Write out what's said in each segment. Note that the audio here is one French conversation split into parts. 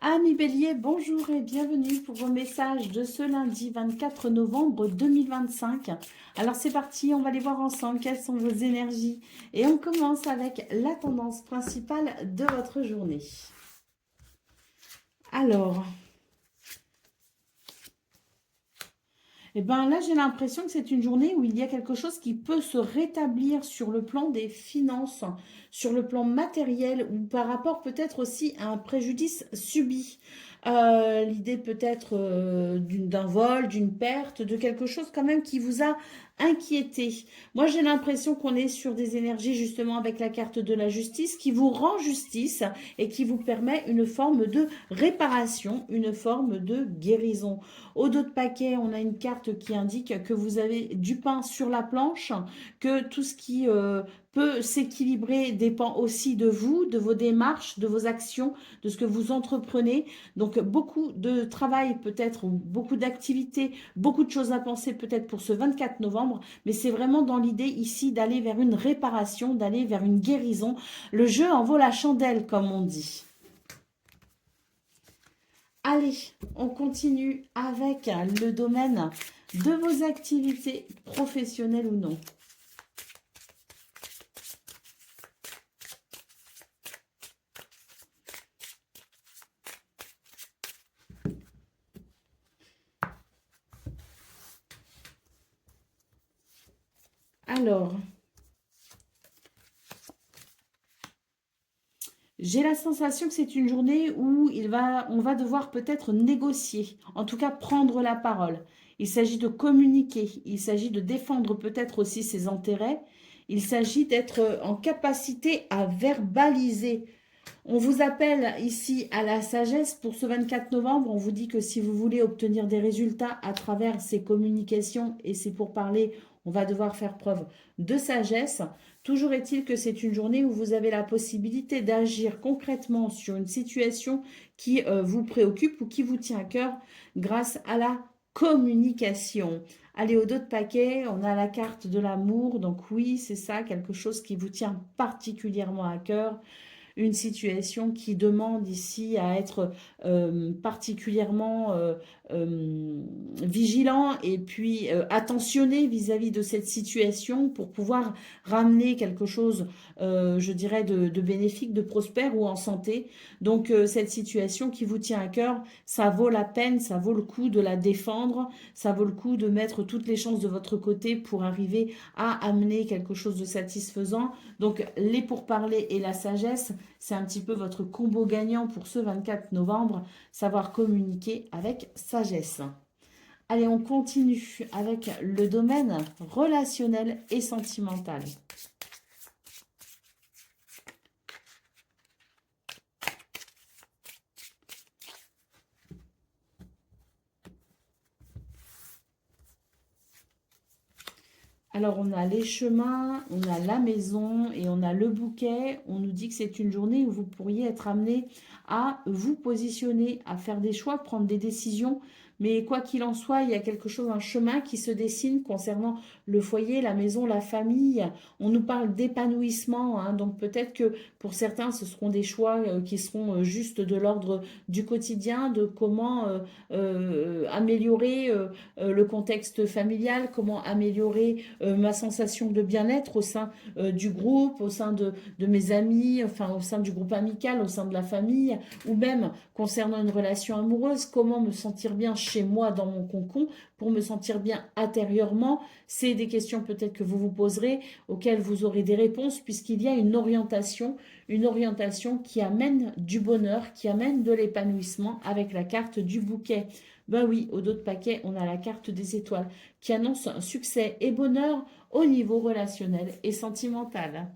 Amis Bélier, bonjour et bienvenue pour vos messages de ce lundi 24 novembre 2025. Alors c'est parti, on va les voir ensemble, quelles sont vos énergies. Et on commence avec la tendance principale de votre journée. Alors, eh bien là j'ai l'impression que c'est une journée où il y a quelque chose qui peut se rétablir sur le plan des finances, sur le plan matériel ou par rapport peut-être aussi à un préjudice subi. L'idée peut-être d'un vol, d'une perte, de quelque chose quand même qui vous a inquiété. Moi, j'ai l'impression qu'on est sur des énergies justement avec la carte de la justice qui vous rend justice et qui vous permet une forme de réparation, une forme de guérison. Au dos de paquet, on a une carte qui indique que vous avez du pain sur la planche, que tout ce qui peut s'équilibrer dépend aussi de vous, de vos démarches, de vos actions, de ce que vous entreprenez. Donc beaucoup de travail peut-être, ou beaucoup d'activités, beaucoup de choses à penser peut-être pour ce 24 novembre, mais c'est vraiment dans l'idée ici d'aller vers une réparation, d'aller vers une guérison. Le jeu en vaut la chandelle, comme on dit. Allez, on continue avec le domaine de vos activités professionnelles ou non. Alors, j'ai la sensation que c'est une journée où on va devoir peut-être négocier, en tout cas prendre la parole. Il s'agit de communiquer, il s'agit de défendre peut-être aussi ses intérêts, il s'agit d'être en capacité à verbaliser. On vous appelle ici à la sagesse pour ce 24 novembre. On vous dit que si vous voulez obtenir des résultats à travers ces communications et ces pourparlers, on va devoir faire preuve de sagesse. Toujours est-il que c'est une journée où vous avez la possibilité d'agir concrètement sur une situation qui vous préoccupe ou qui vous tient à cœur grâce à la communication. Allez, au dos de paquet, on a la carte de l'amour. Donc oui, c'est ça, quelque chose qui vous tient particulièrement à cœur, une situation qui demande ici à être particulièrement vigilant et puis attentionné vis-à-vis de cette situation pour pouvoir ramener quelque chose, je dirais, de bénéfique, de prospère ou en santé. Donc cette situation qui vous tient à cœur, ça vaut la peine, ça vaut le coup de la défendre, ça vaut le coup de mettre toutes les chances de votre côté pour arriver à amener quelque chose de satisfaisant. Donc les pourparlers et la sagesse, c'est un petit peu votre combo gagnant pour ce 24 novembre, savoir communiquer avec sagesse. Allez, on continue avec le domaine relationnel et sentimental. Alors, on a les chemins, on a la maison et on a le bouquet. On nous dit que c'est une journée où vous pourriez être amené à vous positionner, à faire des choix, prendre des décisions. Mais quoi qu'il en soit, il y a quelque chose, un chemin qui se dessine concernant le foyer, la maison, la famille. On nous parle d'épanouissement, hein. Donc peut-être que pour certains, ce seront des choix qui seront juste de l'ordre du quotidien, de comment améliorer le contexte familial, comment améliorer ma sensation de bien-être au sein du groupe, au sein de mes amis, enfin au sein du groupe amical, au sein de la famille, ou même concernant une relation amoureuse, comment me sentir bien chez moi dans mon cocon pour me sentir bien intérieurement. C'est des questions peut-être que vous vous poserez, auxquelles vous aurez des réponses, puisqu'il y a une orientation qui amène du bonheur, qui amène de l'épanouissement avec la carte du bouquet. Ben oui, au dos de paquet, on a la carte des étoiles qui annonce un succès et bonheur au niveau relationnel et sentimental.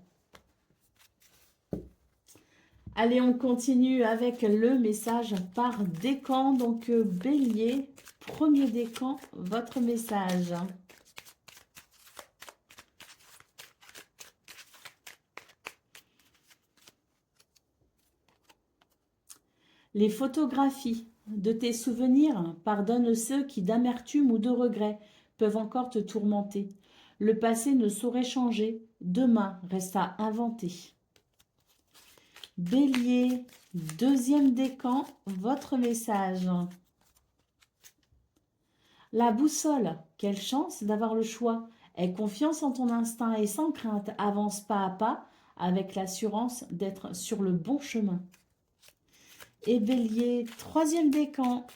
Allez, on continue avec le message par décan. Donc, Bélier, premier décan, votre message. Les photographies de tes souvenirs pardonnent ceux qui, d'amertume ou de regret, peuvent encore te tourmenter. Le passé ne saurait changer, demain reste à inventer. Bélier, deuxième décan, votre message. La boussole, quelle chance d'avoir le choix. Aie confiance en ton instinct et sans crainte, avance pas à pas avec l'assurance d'être sur le bon chemin. Et Bélier, troisième décan.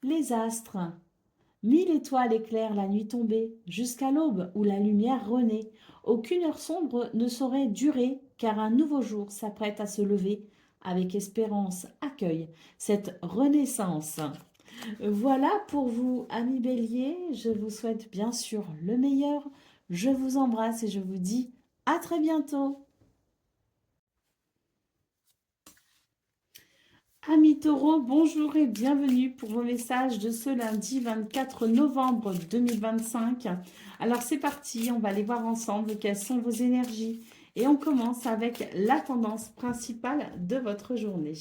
Les astres. 1000 étoiles éclairent la nuit tombée, jusqu'à l'aube où la lumière renaît. Aucune heure sombre ne saurait durer, car un nouveau jour s'apprête à se lever. Avec espérance, accueille cette renaissance. Voilà pour vous, amis Bélier. Je vous souhaite bien sûr le meilleur. Je vous embrasse et je vous dis à très bientôt. Amis taureaux, bonjour et bienvenue pour vos messages de ce lundi 24 novembre 2025. Alors c'est parti, on va aller voir ensemble quelles sont vos énergies. Et on commence avec la tendance principale de votre journée.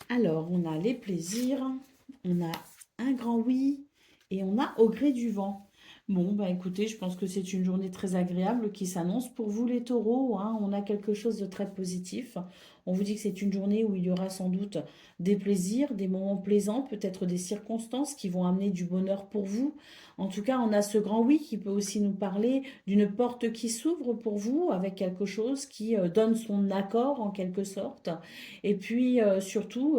Alors, on a les plaisirs, on a un grand oui et on a au gré du vent. Bon, bah écoutez, je pense que c'est une journée très agréable qui s'annonce pour vous les taureaux, hein. On a quelque chose de très positif. On vous dit que c'est une journée où il y aura sans doute des plaisirs, des moments plaisants, peut-être des circonstances qui vont amener du bonheur pour vous. En tout cas, on a ce grand oui qui peut aussi nous parler d'une porte qui s'ouvre pour vous avec quelque chose qui donne son accord en quelque sorte. Et puis surtout,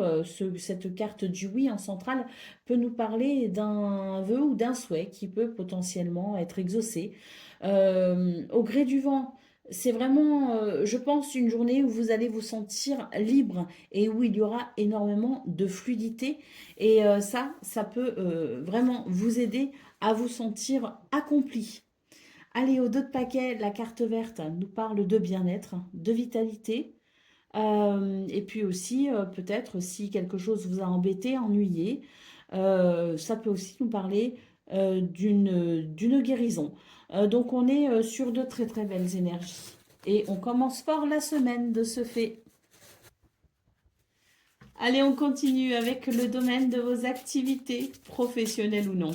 cette carte du oui en centrale peut nous parler d'un vœu ou d'un souhait qui peut potentiellement être exaucé. Au gré du vent, c'est vraiment, je pense, une journée où vous allez vous sentir libre et où il y aura énormément de fluidité. Et ça peut vraiment vous aider à vous sentir accompli. Allez, au dos de paquet, la carte verte nous parle de bien-être, de vitalité. Et puis aussi, peut-être si quelque chose vous a embêté, ennuyé, ça peut aussi nous parler d'une guérison. Donc on est sur de très très belles énergies. Et on commence fort la semaine de ce fait. Allez, on continue avec le domaine de vos activités, professionnelles ou non.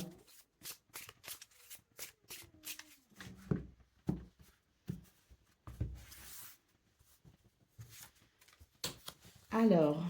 Alors,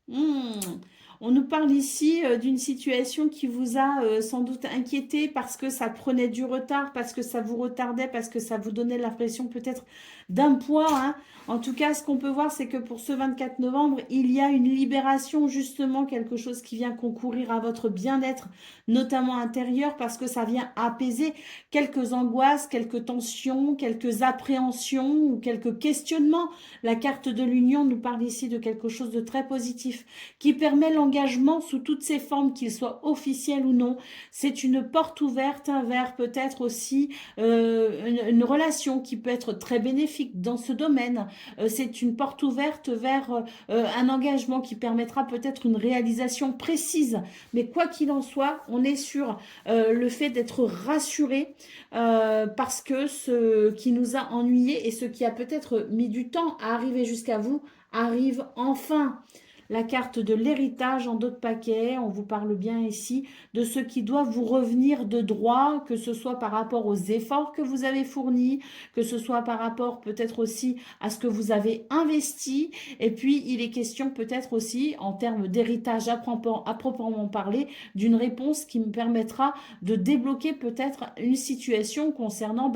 on nous parle ici d'une situation qui vous a sans doute inquiété parce que ça prenait du retard, parce que ça vous retardait, parce que ça vous donnait l'impression peut-être d'un poids, hein. En tout cas, ce qu'on peut voir, c'est que pour ce 24 novembre, il y a une libération, justement, quelque chose qui vient concourir à votre bien-être, notamment intérieur, parce que ça vient apaiser quelques angoisses, quelques tensions, quelques appréhensions ou quelques questionnements. La carte de l'union nous parle ici de quelque chose de très positif qui permet l'engagement sous toutes ses formes, qu'il soit officiel ou non. C'est une porte ouverte vers peut-être aussi une relation qui peut être très bénéfique dans ce domaine. C'est une porte ouverte vers un engagement qui permettra peut-être une réalisation précise. Mais quoi qu'il en soit, on est sur le fait d'être rassuré parce que ce qui nous a ennuyés et ce qui a peut-être mis du temps à arriver jusqu'à vous arrive enfin. La carte de l'héritage en d'autres paquets, on vous parle bien ici de ce qui doit vous revenir de droit, que ce soit par rapport aux efforts que vous avez fournis, que ce soit par rapport peut-être aussi à ce que vous avez investi. Et puis, il est question peut-être aussi, en termes d'héritage à proprement parler, d'une réponse qui me permettra de débloquer peut-être une situation concernant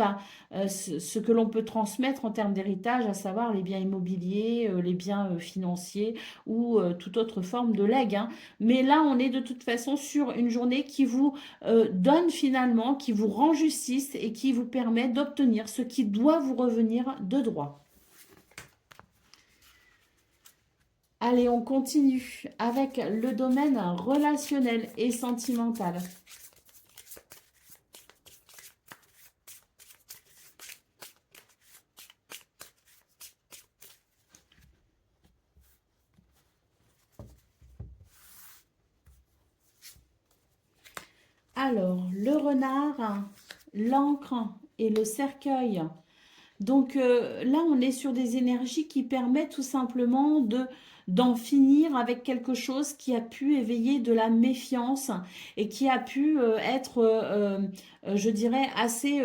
ce que l'on peut transmettre en termes d'héritage, à savoir les biens immobiliers, les biens financiers ou toute autre forme de legs, hein. Mais là, on est de toute façon sur une journée qui vous donne finalement, qui vous rend justice et qui vous permet d'obtenir ce qui doit vous revenir de droit. Allez, on continue avec le domaine relationnel et sentimental. Alors, le renard, l'encre et le cercueil Donc là, on est sur des énergies qui permettent tout simplement d'en finir avec quelque chose qui a pu éveiller de la méfiance et qui a pu être, je dirais, assez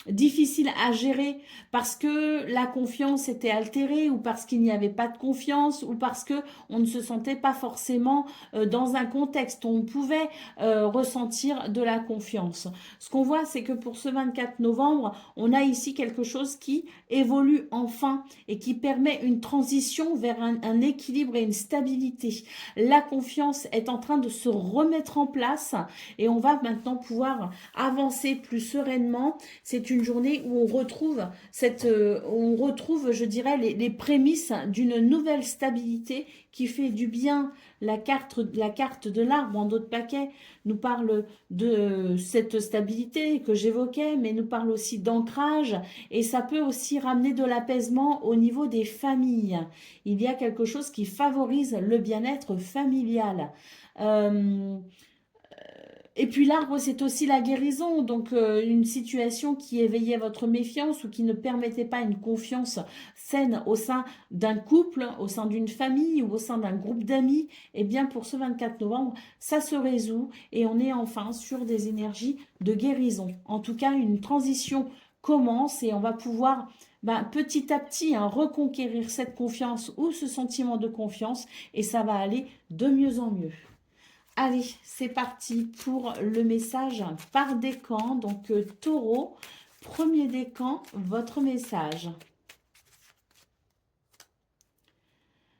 difficile à gérer parce que la confiance était altérée ou parce qu'il n'y avait pas de confiance ou parce que on ne se sentait pas forcément dans un contexte où on pouvait ressentir de la confiance. Ce qu'on voit, c'est que pour ce 24 novembre, on a ici quelque chose qui évolue enfin et qui permet une transition vers un équilibre et une stabilité. La confiance est en train de se remettre en place et on va maintenant pouvoir avancer plus sereinement. C'est une journée où on retrouve, je dirais, les prémices d'une nouvelle stabilité qui fait du bien. La carte de l'arbre en d'autres paquets nous parle de cette stabilité que j'évoquais, mais nous parle aussi d'ancrage et ça peut aussi ramener de l'apaisement au niveau des familles. Il y a quelque chose qui favorise le bien-être familial. Euh, et puis l'arbre, c'est aussi la guérison, donc une situation qui éveillait votre méfiance ou qui ne permettait pas une confiance saine au sein d'un couple, au sein d'une famille ou au sein d'un groupe d'amis, eh bien pour ce 24 novembre, ça se résout et on est enfin sur des énergies de guérison. En tout cas, une transition commence et on va pouvoir petit à petit reconquérir cette confiance ou ce sentiment de confiance et ça va aller de mieux en mieux. Allez, c'est parti pour le message par décan. Donc, taureau, premier décan, votre message.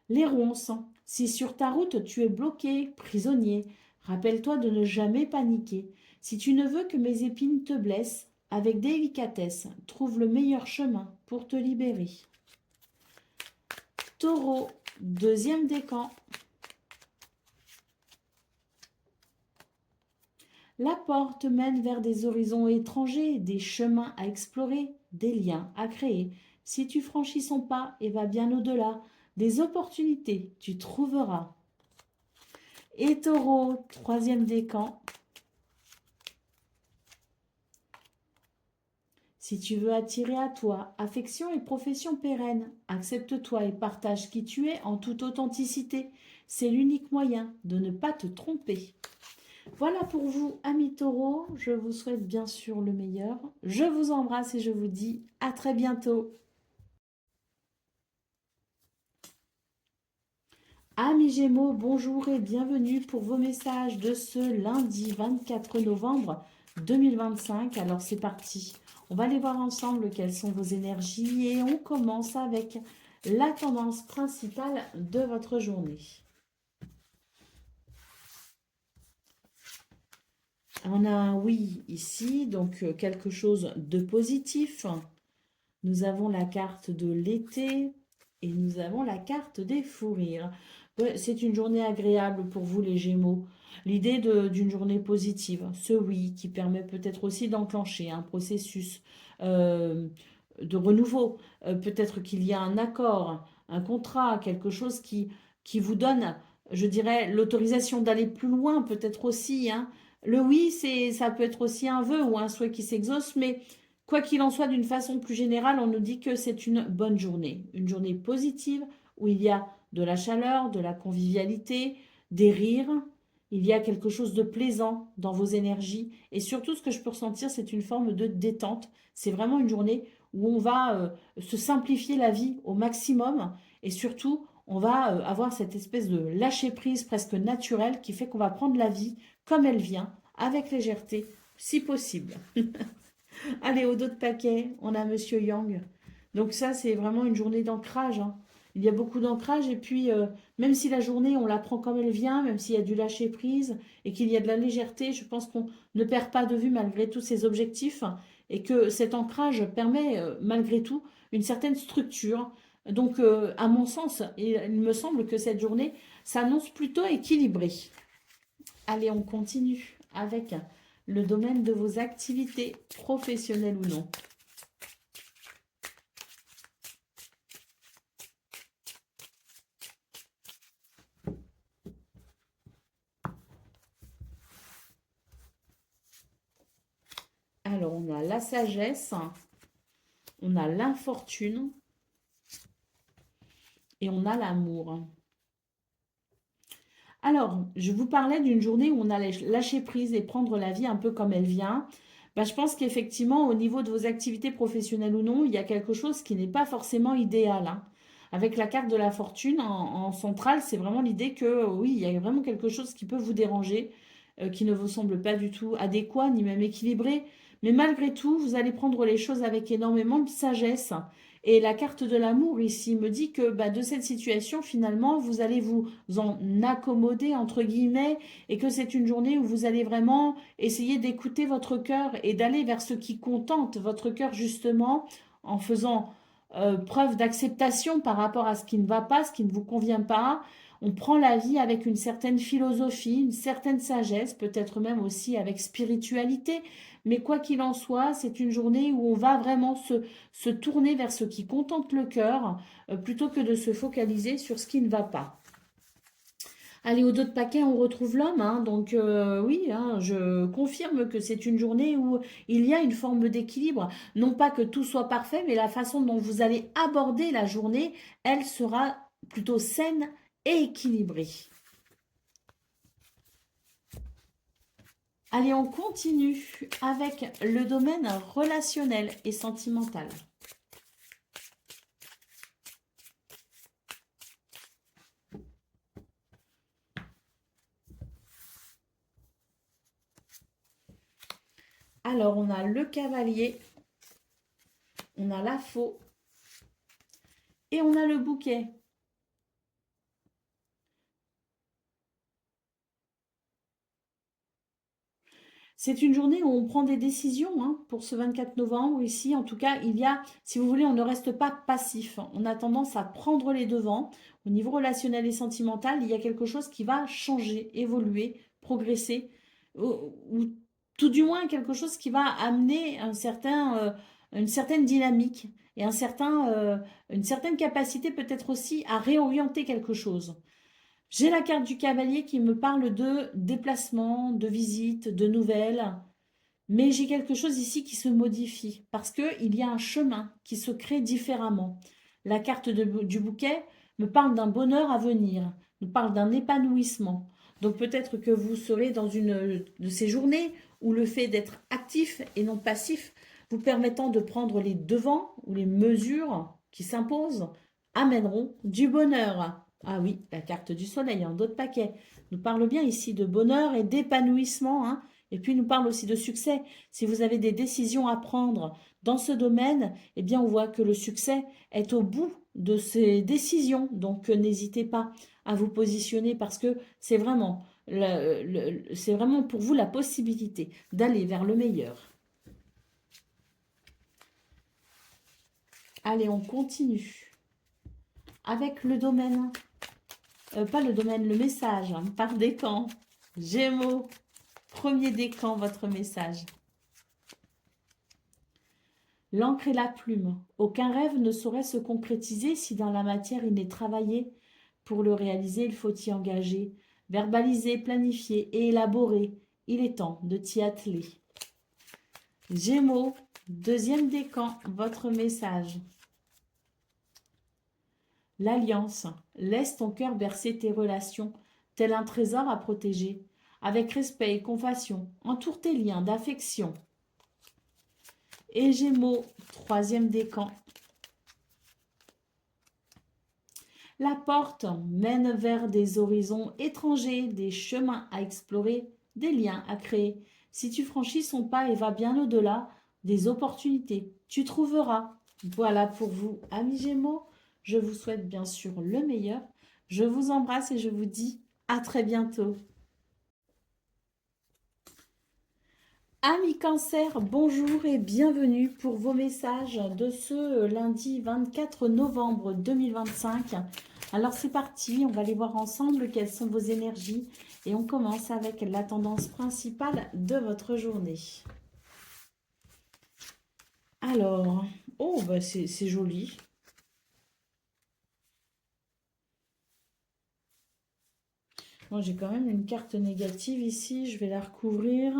Les ronces, si sur ta route tu es bloqué, prisonnier, rappelle-toi de ne jamais paniquer. Si tu ne veux que mes épines te blessent, avec délicatesse, trouve le meilleur chemin pour te libérer. Taureau, deuxième décan. La porte mène vers des horizons étrangers, des chemins à explorer, des liens à créer. Si tu franchis son pas et vas bien au-delà, des opportunités tu trouveras. Et taureau, troisième décan. Si tu veux attirer à toi affection et profession pérenne, accepte-toi et partage qui tu es en toute authenticité. C'est l'unique moyen de ne pas te tromper. Voilà pour vous, amis taureaux. Je vous souhaite bien sûr le meilleur. Je vous embrasse et je vous dis à très bientôt. Amis Gémeaux, bonjour et bienvenue pour vos messages de ce lundi 24 novembre 2025. Alors c'est parti. On va aller voir ensemble quelles sont vos énergies et on commence avec la tendance principale de votre journée. On a un oui ici, donc quelque chose de positif. Nous avons la carte de l'été et nous avons la carte des fous rires. Ouais, c'est une journée agréable pour vous les Gémeaux. L'idée d'une journée positive, ce oui qui permet peut-être aussi d'enclencher un processus euh, de renouveau. Peut-être qu'il y a un accord, un contrat, quelque chose qui vous donne, je dirais, l'autorisation d'aller plus loin, peut-être aussi, hein. Le oui, ça peut être aussi un vœu ou un souhait qui s'exauce, mais quoi qu'il en soit, d'une façon plus générale, on nous dit que c'est une journée positive où il y a de la chaleur, de la convivialité, des rires. Il y a quelque chose de plaisant dans vos énergies. Et surtout, ce que je peux ressentir, c'est une forme de détente. C'est vraiment une journée où on va se simplifier la vie au maximum. Et surtout, on va avoir cette espèce de lâcher-prise presque naturelle qui fait qu'on va prendre la vie comme elle vient, avec légèreté, si possible. Allez, au dos de paquet, on a Monsieur Yang. Donc ça, c'est vraiment une journée d'ancrage, hein. Il y a beaucoup d'ancrage et puis même si la journée, on la prend comme elle vient, même s'il y a du lâcher prise et qu'il y a de la légèreté, je pense qu'on ne perd pas de vue malgré tous ces objectifs et que cet ancrage permet malgré tout une certaine structure. Donc à mon sens, il me semble que cette journée s'annonce plutôt équilibrée. Allez, on continue avec le domaine de vos activités professionnelles ou non. Alors, on a la sagesse, on a l'infortune et on a l'amour. Alors, je vous parlais d'une journée où on allait lâcher prise et prendre la vie un peu comme elle vient. Ben, je pense qu'effectivement, au niveau de vos activités professionnelles ou non, il y a quelque chose qui n'est pas forcément idéal, hein. Avec la carte de la fortune en centrale, c'est vraiment l'idée que oui, il y a vraiment quelque chose qui peut vous déranger, qui ne vous semble pas du tout adéquat ni même équilibré. Mais malgré tout, vous allez prendre les choses avec énormément de sagesse. Et la carte de l'amour ici me dit que bah, de cette situation, finalement, vous allez vous en accommoder, entre guillemets, et que c'est une journée où vous allez vraiment essayer d'écouter votre cœur et d'aller vers ce qui contente votre cœur, justement, en faisant preuve d'acceptation par rapport à ce qui ne va pas, ce qui ne vous convient pas. On prend la vie avec une certaine philosophie, une certaine sagesse, peut-être même aussi avec spiritualité. Mais quoi qu'il en soit, c'est une journée où on va vraiment se tourner vers ce qui contente le cœur, plutôt que de se focaliser sur ce qui ne va pas. Allez, au dos de paquet, on retrouve l'homme, hein. Donc oui, hein, je confirme que c'est une journée où il y a une forme d'équilibre. Non pas que tout soit parfait, mais la façon dont vous allez aborder la journée, elle sera plutôt saine et équilibrée. Allez, on continue avec le domaine relationnel et sentimental. Alors, on a le cavalier, on a la faux et on a le bouquet. C'est une journée où on prend des décisions, hein, pour ce 24 novembre. Ici, en tout cas, il y a, si vous voulez, on ne reste pas passif. On a tendance à prendre les devants. Au niveau relationnel et sentimental, il y a quelque chose qui va changer, évoluer, progresser, ou tout du moins quelque chose qui va amener une certaine dynamique et une certaine capacité peut-être aussi à réorienter quelque chose. J'ai la carte du cavalier qui me parle de déplacement, de visite, de nouvelles. Mais j'ai quelque chose ici qui se modifie parce qu'il y a un chemin qui se crée différemment. La carte du bouquet me parle d'un bonheur à venir, me parle d'un épanouissement. Donc peut-être que vous serez dans une de ces journées où le fait d'être actif et non passif, vous permettant de prendre les devants ou les mesures qui s'imposent, amèneront du bonheur. Ah oui, la carte du soleil en d'autres paquets nous parle bien ici de bonheur et d'épanouissement, hein. Et puis, il nous parle aussi de succès. Si vous avez des décisions à prendre dans ce domaine, eh bien, on voit que le succès est au bout de ces décisions. Donc, n'hésitez pas à vous positionner parce que c'est vraiment, c'est vraiment pour vous la possibilité d'aller vers le meilleur. Allez, on continue avec le domaine, pas le domaine, le message, hein, par décan. Gémeaux, premier décan, votre message. L'encre et la plume. Aucun rêve ne saurait se concrétiser si dans la matière il n'est travaillé. Pour le réaliser, il faut y engager, verbaliser, planifier et élaborer. Il est temps de t'y atteler. Gémeaux, deuxième décan, votre message. L'alliance. Laisse ton cœur bercer tes relations, tel un trésor à protéger. Avec respect et compassion, entoure tes liens d'affection. Et Gémeaux, troisième décan. La porte mène vers des horizons étrangers, des chemins à explorer, des liens à créer. Si tu franchis son pas et vas bien au-delà, des opportunités, tu trouveras. Voilà pour vous, amis Gémeaux. Je vous souhaite bien sûr le meilleur. Je vous embrasse et je vous dis à très bientôt. Amis Cancer, bonjour et bienvenue pour vos messages de ce lundi 24 novembre 2025. Alors c'est parti, on va aller voir ensemble quelles sont vos énergies et on commence avec la tendance principale de votre journée. Alors, oh bah c'est joli. Moi j'ai quand même une carte négative ici, je vais la recouvrir.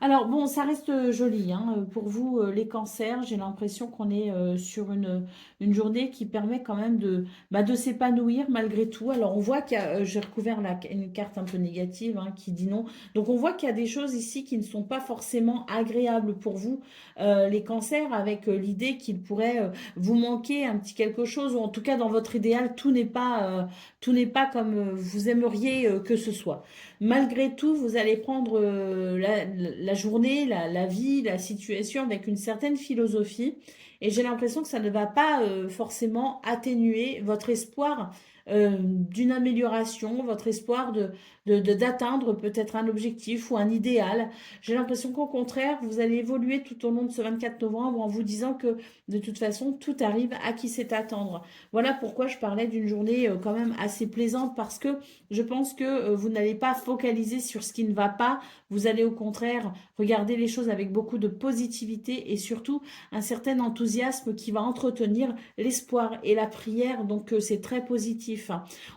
Alors bon, ça reste joli hein. Pour vous, les cancers, j'ai l'impression qu'on est sur une journée qui permet quand même de s'épanouir malgré tout. Alors on voit qu'il y a, j'ai recouvert une carte un peu négative hein, qui dit non. Donc on voit qu'il y a des choses ici qui ne sont pas forcément agréables pour vous, les cancers, avec l'idée qu'il pourrait vous manquer un petit quelque chose, ou en tout cas dans votre idéal, tout n'est pas comme vous aimeriez que ce soit. Malgré tout, vous allez prendre la journée, la vie, la situation avec une certaine philosophie. Et j'ai l'impression que ça ne va pas forcément atténuer votre espoir d'une amélioration, votre espoir d'atteindre peut-être un objectif ou un idéal. J'ai l'impression qu'au contraire, vous allez évoluer tout au long de ce 24 novembre en vous disant que de toute façon, tout arrive à qui sait attendre. Voilà pourquoi je parlais d'une journée quand même assez plaisante, parce que je pense que vous n'allez pas focaliser sur ce qui ne va pas. Vous allez au contraire regarder les choses avec beaucoup de positivité et surtout un certain enthousiasme qui va entretenir l'espoir et la prière. Donc c'est très positif.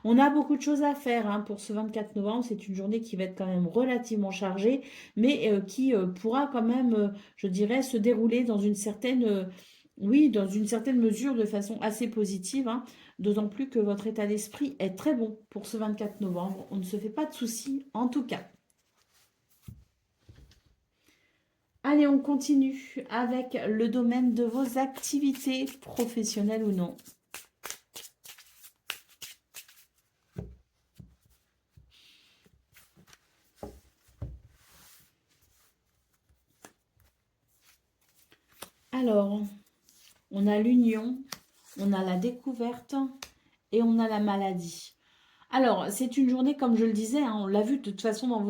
On a beaucoup de choses à faire hein, pour ce 24 novembre. C'est une journée qui va être quand même relativement chargée, mais qui pourra quand même, je dirais, se dérouler dans une certaine... oui, dans une certaine mesure, de façon assez positive, hein. D'autant plus que votre état d'esprit est très bon pour ce 24 novembre. On ne se fait pas de soucis, en tout cas. Allez, on continue avec le domaine de vos activités professionnelles ou non. Alors, on a l'union, on a la découverte et on a la maladie. Alors, c'est une journée, comme je le disais, hein, on l'a vu de toute façon dans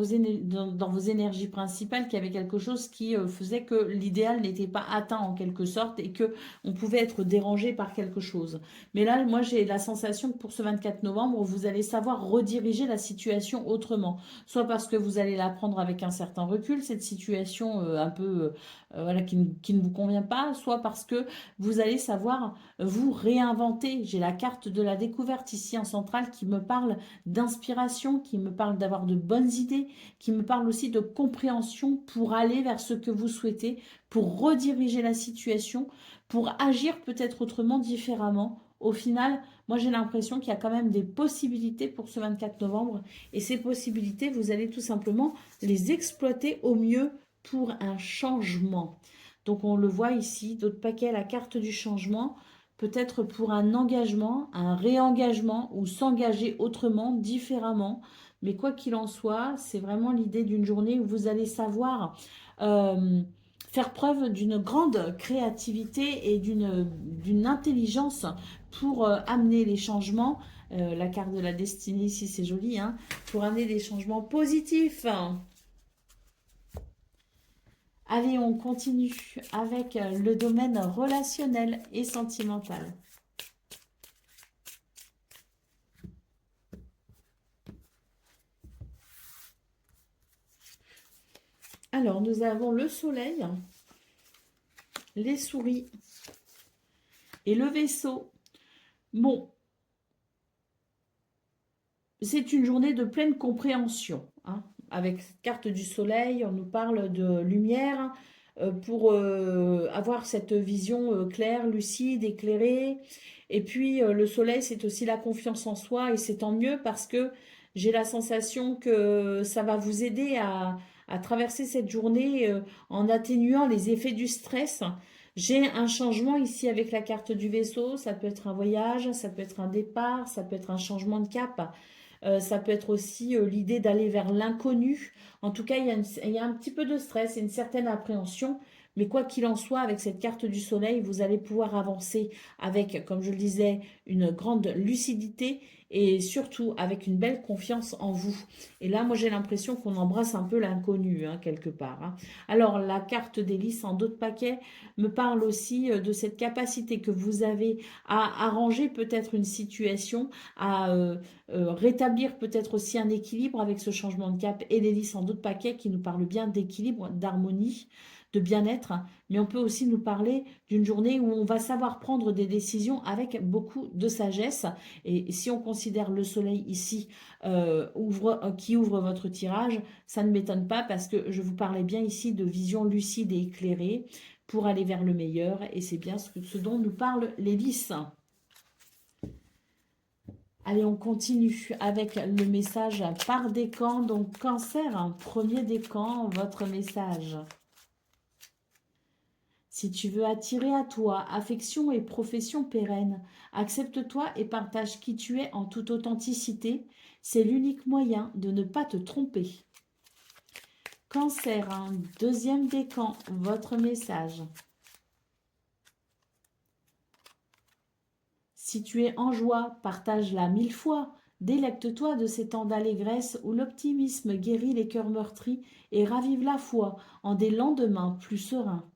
dans vos énergies principales, qu'il y avait quelque chose qui faisait que l'idéal n'était pas atteint en quelque sorte et que on pouvait être dérangé par quelque chose. Mais là, moi, j'ai la sensation que pour ce 24 novembre, vous allez savoir rediriger la situation autrement. Soit parce que vous allez la prendre avec un certain recul, cette situation un peu voilà, qui ne vous convient pas, soit parce que vous allez savoir vous réinventer. J'ai la carte de la découverte ici en centrale qui me parle d'inspiration, qui me parle d'avoir de bonnes idées, qui me parle aussi de compréhension pour aller vers ce que vous souhaitez, pour rediriger la situation, pour agir peut-être autrement, différemment. Au final, moi j'ai l'impression qu'il y a quand même des possibilités pour ce 24 novembre, et ces possibilités, vous allez tout simplement les exploiter au mieux pour un changement. Donc on le voit ici, d'autres paquets, la carte du changement, peut-être pour un engagement, un réengagement ou s'engager autrement, différemment. Mais quoi qu'il en soit, c'est vraiment l'idée d'une journée où vous allez savoir faire preuve d'une grande créativité et d'une intelligence pour amener les changements. La carte de la destinée ici, c'est joli, hein, pour amener des changements positifs. Allez, on continue avec le domaine relationnel et sentimental. Alors, nous avons le soleil, les souris et le vaisseau. Bon, c'est une journée de pleine compréhension, hein. Avec cette carte du soleil, on nous parle de lumière pour avoir cette vision claire, lucide, éclairée. Et puis, le soleil, c'est aussi la confiance en soi et c'est tant mieux parce que j'ai la sensation que ça va vous aider à traverser cette journée en atténuant les effets du stress. J'ai un changement ici avec la carte du vaisseau. Ça peut être un voyage, ça peut être un départ, ça peut être un changement de cap. Ça peut être aussi l'idée d'aller vers l'inconnu. En tout cas, il y a un petit peu de stress et une certaine appréhension. Mais quoi qu'il en soit, avec cette carte du soleil, vous allez pouvoir avancer avec, comme je le disais, une grande lucidité et surtout avec une belle confiance en vous. Et là, moi, j'ai l'impression qu'on embrasse un peu l'inconnu, hein, quelque part, hein. Alors, la carte d'hélice en d'autres paquets me parle aussi de cette capacité que vous avez à arranger peut-être une situation, à rétablir peut-être aussi un équilibre avec ce changement de cap, et l'hélice en d'autres paquets qui nous parle bien d'équilibre, d'harmonie. de bien-être, mais on peut aussi nous parler d'une journée où on va savoir prendre des décisions avec beaucoup de sagesse. Et si on considère le soleil ici qui ouvre votre tirage, ça ne m'étonne pas parce que je vous parlais bien ici de vision lucide et éclairée pour aller vers le meilleur. Et c'est bien ce dont nous parlent les lys. Allez, on continue avec le message par décan. Donc, Cancer, premier décan, votre message. Si tu veux attirer à toi affection et profession pérenne, accepte-toi et partage qui tu es en toute authenticité. C'est l'unique moyen de ne pas te tromper. Cancer, deuxième décan, votre message. Si tu es en joie, partage-la 1000 fois. Délecte-toi de ces temps d'allégresse où l'optimisme guérit les cœurs meurtris et ravive la foi en des lendemains plus sereins.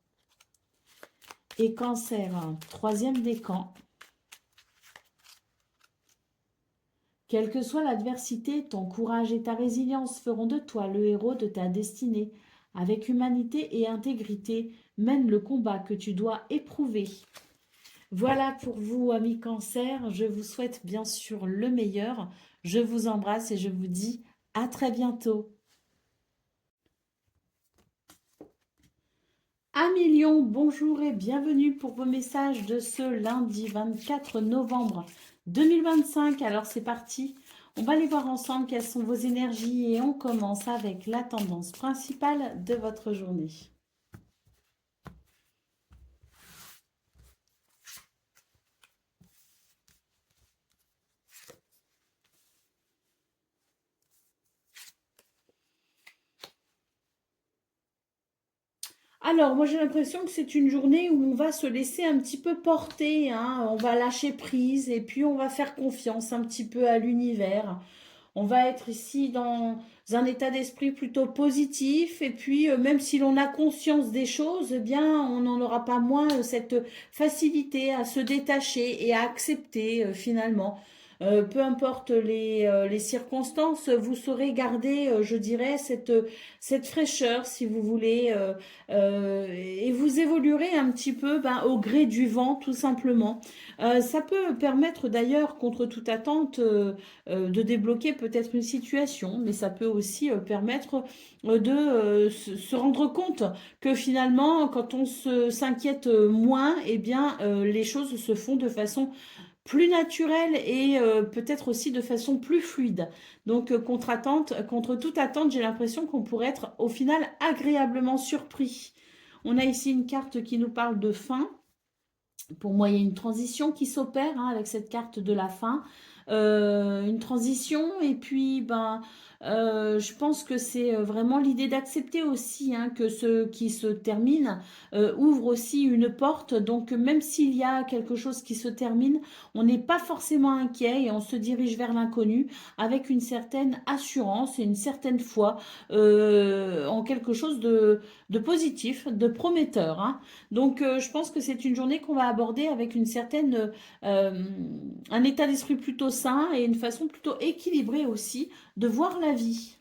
Et Cancer, troisième décan. Quelle que soit l'adversité, ton courage et ta résilience feront de toi le héros de ta destinée. Avec humanité et intégrité, mène le combat que tu dois éprouver. Voilà pour vous, amis Cancer. Je vous souhaite bien sûr le meilleur. Je vous embrasse et je vous dis à très bientôt. Amis Lion, bonjour et bienvenue pour vos messages de ce lundi 24 novembre 2025. Alors c'est parti, on va aller voir ensemble quelles sont vos énergies et on commence avec la tendance principale de votre journée. Alors, moi j'ai l'impression que c'est une journée où on va se laisser un petit peu porter, hein. On va lâcher prise et puis on va faire confiance un petit peu à l'univers. On va être ici dans un état d'esprit plutôt positif et puis même si l'on a conscience des choses, eh bien on n'en aura pas moins cette facilité à se détacher et à accepter finalement. Peu importe les circonstances, vous saurez garder, je dirais, cette fraîcheur, si vous voulez, et vous évoluerez un petit peu au gré du vent, tout simplement. Ça peut permettre d'ailleurs, contre toute attente, de débloquer peut-être une situation, mais ça peut aussi permettre de se rendre compte que finalement, quand on s'inquiète moins, eh bien, les choses se font de façon plus naturelle et peut-être aussi de façon plus fluide. Donc, contre toute attente, j'ai l'impression qu'on pourrait être au final agréablement surpris. On a ici une carte qui nous parle de fin. Pour moi, il y a une transition qui s'opère avec cette carte de la fin. Une transition et puis je pense que c'est vraiment l'idée d'accepter aussi que ce qui se termine ouvre aussi une porte. Donc même s'il y a quelque chose qui se termine, on n'est pas forcément inquiet et on se dirige vers l'inconnu avec une certaine assurance et une certaine foi en quelque chose de positif, de prometteur. Donc, je pense que c'est une journée qu'on va aborder avec un état d'esprit plutôt sain et une façon plutôt équilibrée aussi de voir la vie.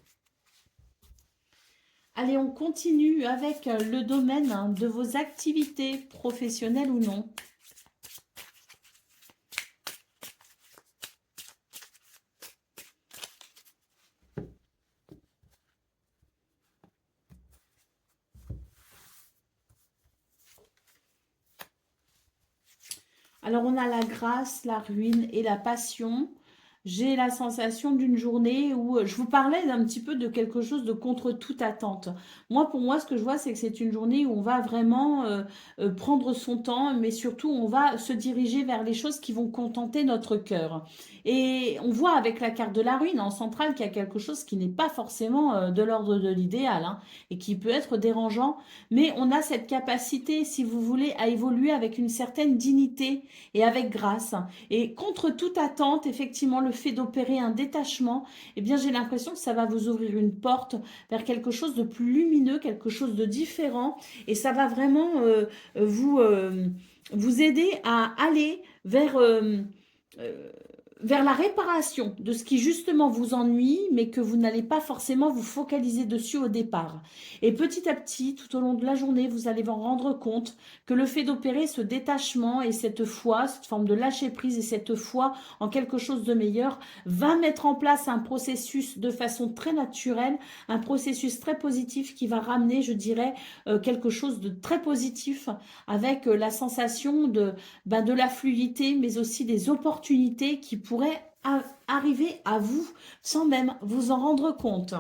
Allez, on continue avec le domaine de vos activités professionnelles ou non. Alors, on a la grâce, la ruine et la passion. J'ai la sensation d'une journée où je vous parlais d'un petit peu de quelque chose de contre toute attente. Moi, pour moi, ce que je vois, c'est que c'est une journée où on va vraiment prendre son temps, mais surtout, on va se diriger vers les choses qui vont contenter notre cœur. Et on voit avec la carte de la ruine en centrale qu'il y a quelque chose qui n'est pas forcément de l'ordre de l'idéal et qui peut être dérangeant, mais on a cette capacité, si vous voulez, à évoluer avec une certaine dignité et avec grâce. Et contre toute attente, effectivement, le fait d'opérer un détachement, eh bien, j'ai l'impression que ça va vous ouvrir une porte vers quelque chose de plus lumineux, quelque chose de différent. Et ça va vraiment vous aider à aller vers vers la réparation de ce qui justement vous ennuie, mais que vous n'allez pas forcément vous focaliser dessus au départ. Et petit à petit, tout au long de la journée, vous allez vous rendre compte que le fait d'opérer ce détachement et cette foi, cette forme de lâcher prise et cette foi en quelque chose de meilleur, va mettre en place un processus de façon très naturelle, un processus très positif qui va ramener, je dirais, quelque chose de très positif avec la sensation de la fluidité, mais aussi des opportunités qui pourraient arriver à vous sans même vous en rendre compte.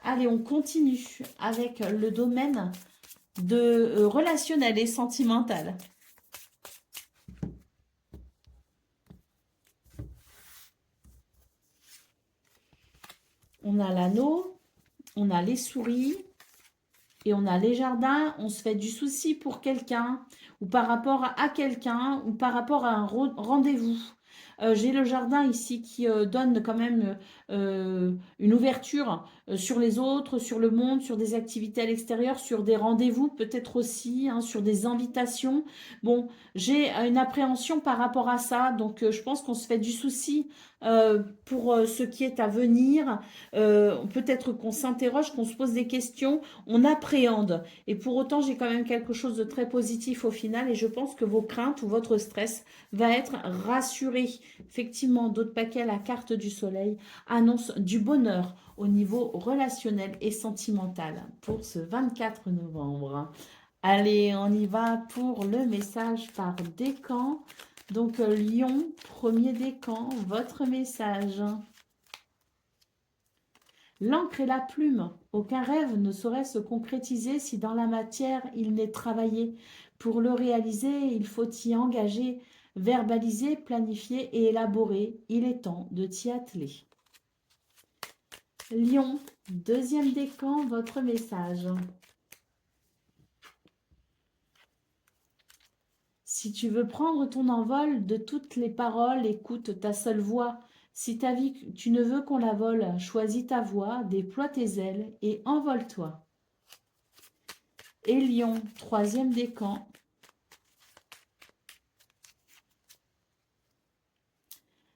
Allez, on continue avec le domaine de relationnel et sentimental. On a l'anneau, on a les souris et on a les jardins. On se fait du souci pour quelqu'un ou par rapport à quelqu'un ou par rapport à un rendez-vous. J'ai le jardin ici qui donne quand même une ouverture sur les autres, sur le monde, sur des activités à l'extérieur, sur des rendez-vous peut-être aussi, hein, sur des invitations. Bon, j'ai une appréhension par rapport à ça, donc je pense qu'on se fait du souci pour ce qui est à venir. Peut-être qu'on s'interroge, qu'on se pose des questions, on appréhende. Et pour autant, j'ai quand même quelque chose de très positif au final et je pense que vos craintes ou votre stress va être rassuré. Effectivement, d'autres paquets, la carte du soleil annonce du bonheur au niveau relationnel et sentimental pour ce 24 novembre. Allez, on y va pour le message par décan. Donc, Lion, premier décan, votre message. L'encre et la plume, aucun rêve ne saurait se concrétiser si dans la matière il n'est travaillé. Pour le réaliser, il faut y engager, verbaliser, planifier et élaborer. Il est temps de t'y atteler. Lion, deuxième décan, votre message. Si tu veux prendre ton envol de toutes les paroles, écoute ta seule voix. Si ta vie, tu ne veux qu'on la vole, choisis ta voix, déploie tes ailes et envole-toi. Et Lion, troisième décan.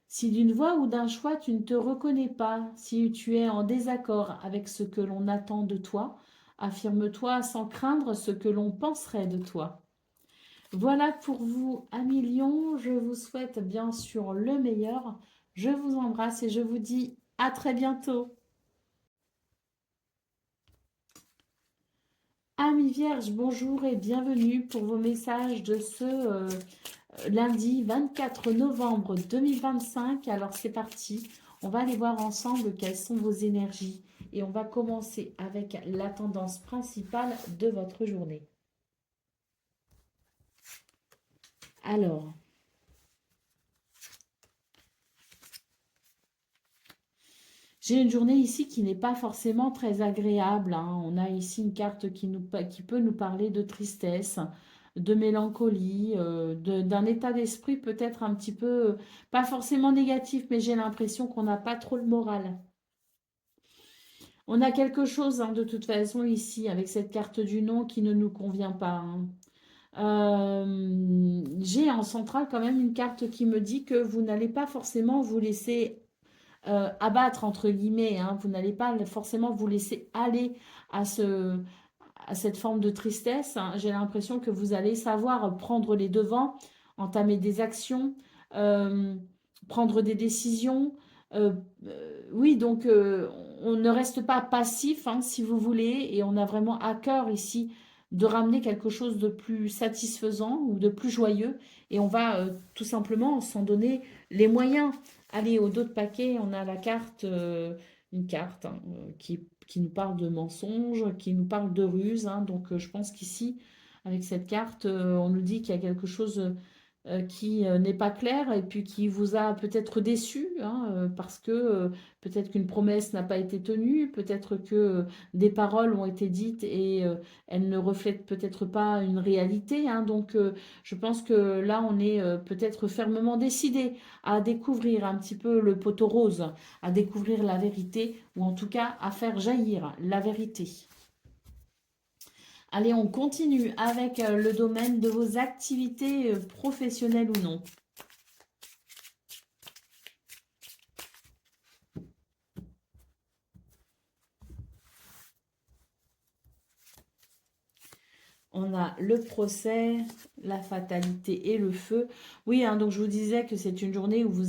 Si d'une voix ou d'un choix tu ne te reconnais pas, si tu es en désaccord avec ce que l'on attend de toi, affirme-toi sans craindre ce que l'on penserait de toi. Voilà pour vous, amis Lion. Je vous souhaite bien sûr le meilleur. Je vous embrasse et je vous dis à très bientôt. Amis Vierges, bonjour et bienvenue pour vos messages de ce lundi 24 novembre 2025. Alors c'est parti, on va aller voir ensemble quelles sont vos énergies et on va commencer avec la tendance principale de votre journée. Alors, j'ai une journée ici qui n'est pas forcément très agréable, hein. On a ici une carte qui peut nous parler de tristesse, de mélancolie, d'un état d'esprit peut-être un petit peu, pas forcément négatif, mais j'ai l'impression qu'on n'a pas trop le moral. On a quelque chose hein, de toute façon ici avec cette carte du non qui ne nous convient pas, hein. J'ai en centrale quand même une carte qui me dit que vous n'allez pas forcément vous laisser abattre entre guillemets, hein. Vous n'allez pas forcément vous laisser aller à, à cette forme de tristesse, hein. J'ai l'impression que vous allez savoir prendre les devants, entamer des actions, euh, prendre des décisions. Euh, oui, donc on ne reste pas passif, hein, si vous voulez, et on a vraiment à cœur ici de ramener quelque chose de plus satisfaisant ou de plus joyeux, et on va tout simplement s'en donner les moyens. Allez, au dos de paquet, on a la carte, une carte hein, qui nous parle de mensonges, qui nous parle de ruse, hein. Donc, je pense qu'ici, avec cette carte, on nous dit qu'il y a quelque chose qui n'est pas clair et puis qui vous a peut-être déçu, hein, parce que peut-être qu'une promesse n'a pas été tenue, peut-être que des paroles ont été dites et elles ne reflètent peut-être pas une réalité, hein. Donc, je pense que là, on est peut-être fermement décidé à découvrir un petit peu le poteau rose, à découvrir la vérité, ou en tout cas à faire jaillir la vérité. Allez, on continue avec le domaine de vos activités professionnelles ou non. On a le procès, la fatalité et le feu. Oui, hein, donc je vous disais que c'est une journée où vous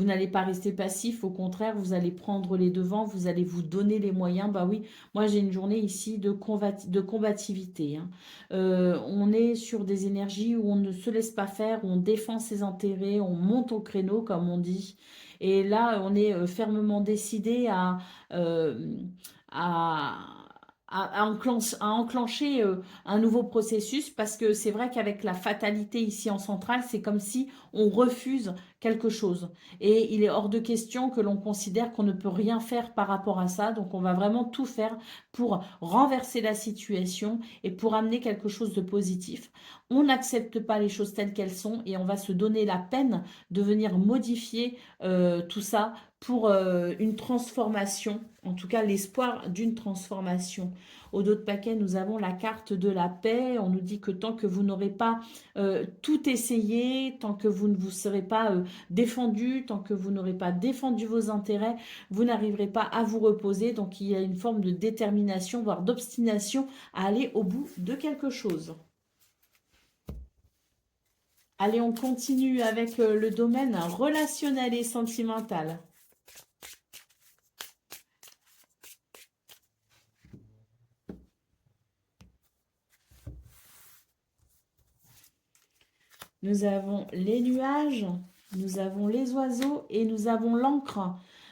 n'allez pas rester passif. Au contraire, vous allez prendre les devants, vous allez vous donner les moyens. Bah oui, moi j'ai une journée ici de combativité, hein. On est sur des énergies où on ne se laisse pas faire, où on défend ses intérêts, on monte au créneau, comme on dit. Et là, on est fermement décidé euh, à, à enclencher un nouveau processus parce que c'est vrai qu'avec la fatalité ici en centrale, c'est comme si on refuse quelque chose. Et il est hors de question que l'on considère qu'on ne peut rien faire par rapport à ça. Donc on va vraiment tout faire pour renverser la situation et pour amener quelque chose de positif. On n'accepte pas les choses telles qu'elles sont et on va se donner la peine de venir modifier tout ça pour une transformation, en tout cas l'espoir d'une transformation. Au dos de paquet, nous avons la carte de la paix. On nous dit que tant que vous n'aurez pas tout essayé, tant que vous ne vous serez pas défendu, tant que vous n'aurez pas défendu vos intérêts, vous n'arriverez pas à vous reposer. Donc il y a une forme de détermination, voire d'obstination à aller au bout de quelque chose. Allez, on continue avec le domaine relationnel et sentimental. Nous avons les nuages, nous avons les oiseaux et nous avons l'encre.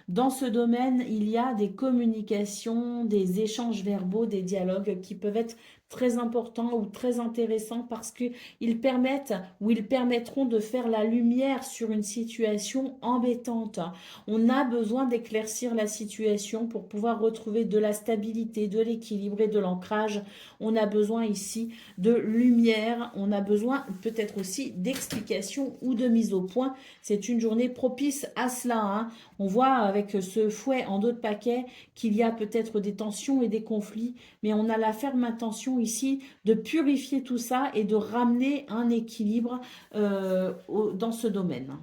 Dans ce domaine, il y a des communications, des échanges verbaux, des dialogues qui peuvent être très importants ou très intéressants parce qu'ils permettent ou ils permettront de faire la lumière sur une situation embêtante. On a besoin d'éclaircir la situation pour pouvoir retrouver de la stabilité, de l'équilibre et de l'ancrage. On a besoin ici de lumière, on a besoin peut-être aussi d'explications ou de mise au point. C'est une journée propice à cela, hein. On voit avec ce fouet en dos de paquet qu'il y a peut-être des tensions et des conflits, mais on a la ferme intention ici de purifier tout ça et de ramener un équilibre dans ce domaine.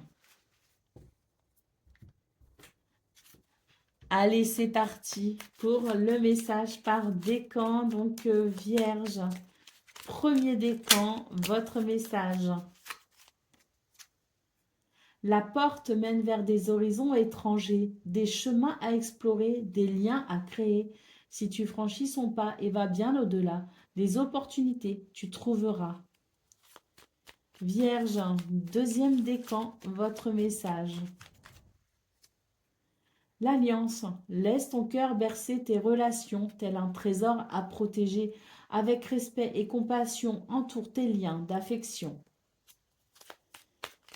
Allez, c'est parti pour le message par décan, donc Vierge. Premier décan, votre message. La porte mène vers des horizons étrangers, des chemins à explorer, des liens à créer. Si tu franchis son pas et vas bien au-delà, des opportunités tu trouveras. Vierge, deuxième décan, votre message. L'alliance, laisse ton cœur bercer tes relations, tel un trésor à protéger. Avec respect et compassion, entoure tes liens d'affection.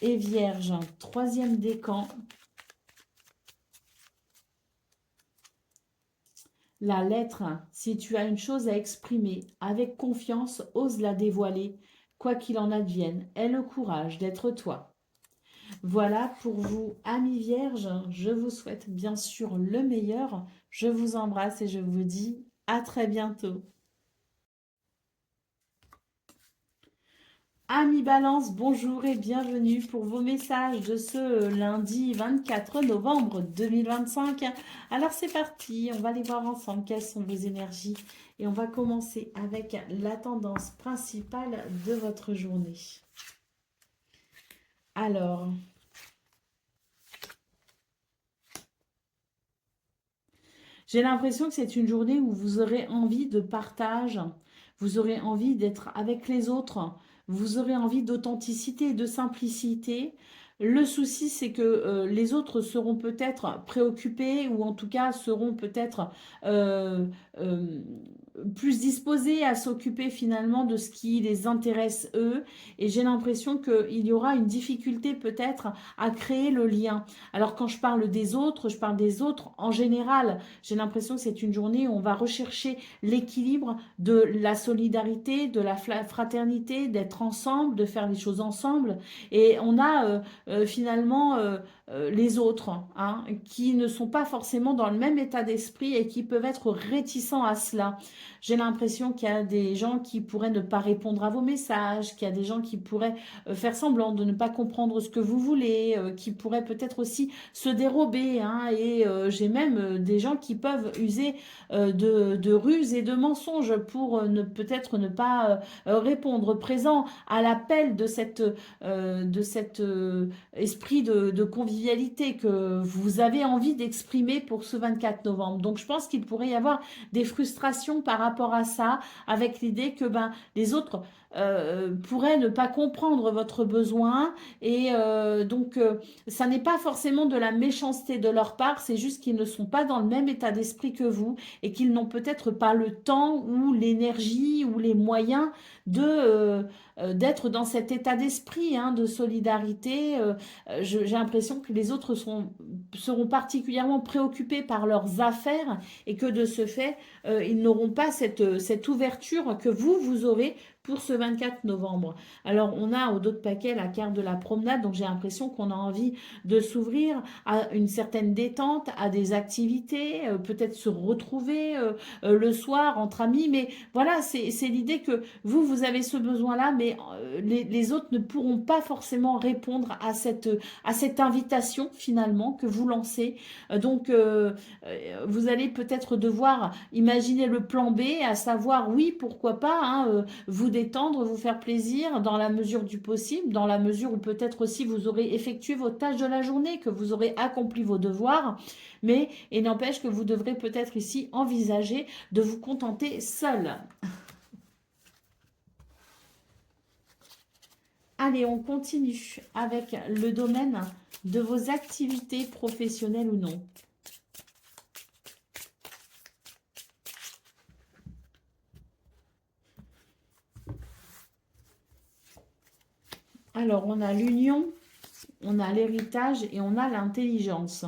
Et Vierge, troisième décan. La lettre, si tu as une chose à exprimer, avec confiance, ose la dévoiler. Quoi qu'il en advienne, aie le courage d'être toi. Voilà pour vous, amis vierges. Je vous souhaite bien sûr le meilleur. Je vous embrasse et je vous dis à très bientôt. Amis Balance, bonjour et bienvenue pour vos messages de ce lundi 24 novembre 2025. Alors c'est parti, on va aller voir ensemble quelles sont vos énergies et on va commencer avec la tendance principale de votre journée. Alors, j'ai l'impression que c'est une journée où vous aurez envie de partage, vous aurez envie d'être avec les autres, vous aurez envie d'authenticité et de simplicité. Le souci, c'est que les autres seront peut-être préoccupés ou en tout cas seront peut-être euh, euh, plus disposés à s'occuper finalement de ce qui les intéresse eux. Et j'ai l'impression qu'il y aura une difficulté peut-être à créer le lien. Alors quand je parle des autres, je parle des autres en général. J'ai l'impression que c'est une journée où on va rechercher l'équilibre de la solidarité, de la fraternité, d'être ensemble, de faire les choses ensemble. Et on a finalement les autres, hein, qui ne sont pas forcément dans le même état d'esprit et qui peuvent être réticents à cela. J'ai l'impression qu'il y a des gens qui pourraient ne pas répondre à vos messages, qu'il y a des gens qui pourraient faire semblant de ne pas comprendre ce que vous voulez, qui pourraient peut-être aussi se dérober, hein, et j'ai même des gens qui peuvent user de ruses et de mensonges pour peut-être ne pas répondre présent à l'appel de cet esprit de convivialité que vous avez envie d'exprimer pour ce 24 novembre. Donc je pense qu'il pourrait y avoir des frustrations par rapport à ça, avec l'idée que ben, les autres pourraient ne pas comprendre votre besoin et ça n'est pas forcément de la méchanceté de leur part, c'est juste qu'ils ne sont pas dans le même état d'esprit que vous et qu'ils n'ont peut-être pas le temps ou l'énergie ou les moyens d'être dans cet état d'esprit, hein, de solidarité. J'ai l'impression que les autres seront particulièrement préoccupés par leurs affaires et que de ce fait, ils n'auront pas cette ouverture que vous aurez pour ce 24 novembre. Alors, on a au dos de paquet la carte de la promenade, donc j'ai l'impression qu'on a envie de s'ouvrir à une certaine détente, à des activités, peut-être se retrouver le soir entre amis, mais voilà, c'est l'idée que vous avez ce besoin-là, mais les autres ne pourront pas forcément répondre à cette invitation finalement que vous lancez. Vous allez peut-être devoir imaginer le plan B, à savoir, oui, pourquoi pas, hein, vous détendre, vous faire plaisir dans la mesure du possible, dans la mesure où peut-être aussi vous aurez effectué vos tâches de la journée, que vous aurez accompli vos devoirs, mais il n'empêche que vous devrez peut-être ici envisager de vous contenter seul. Allez, on continue avec le domaine de vos activités professionnelles ou non. Alors, on a l'union, on a l'héritage et on a l'intelligence.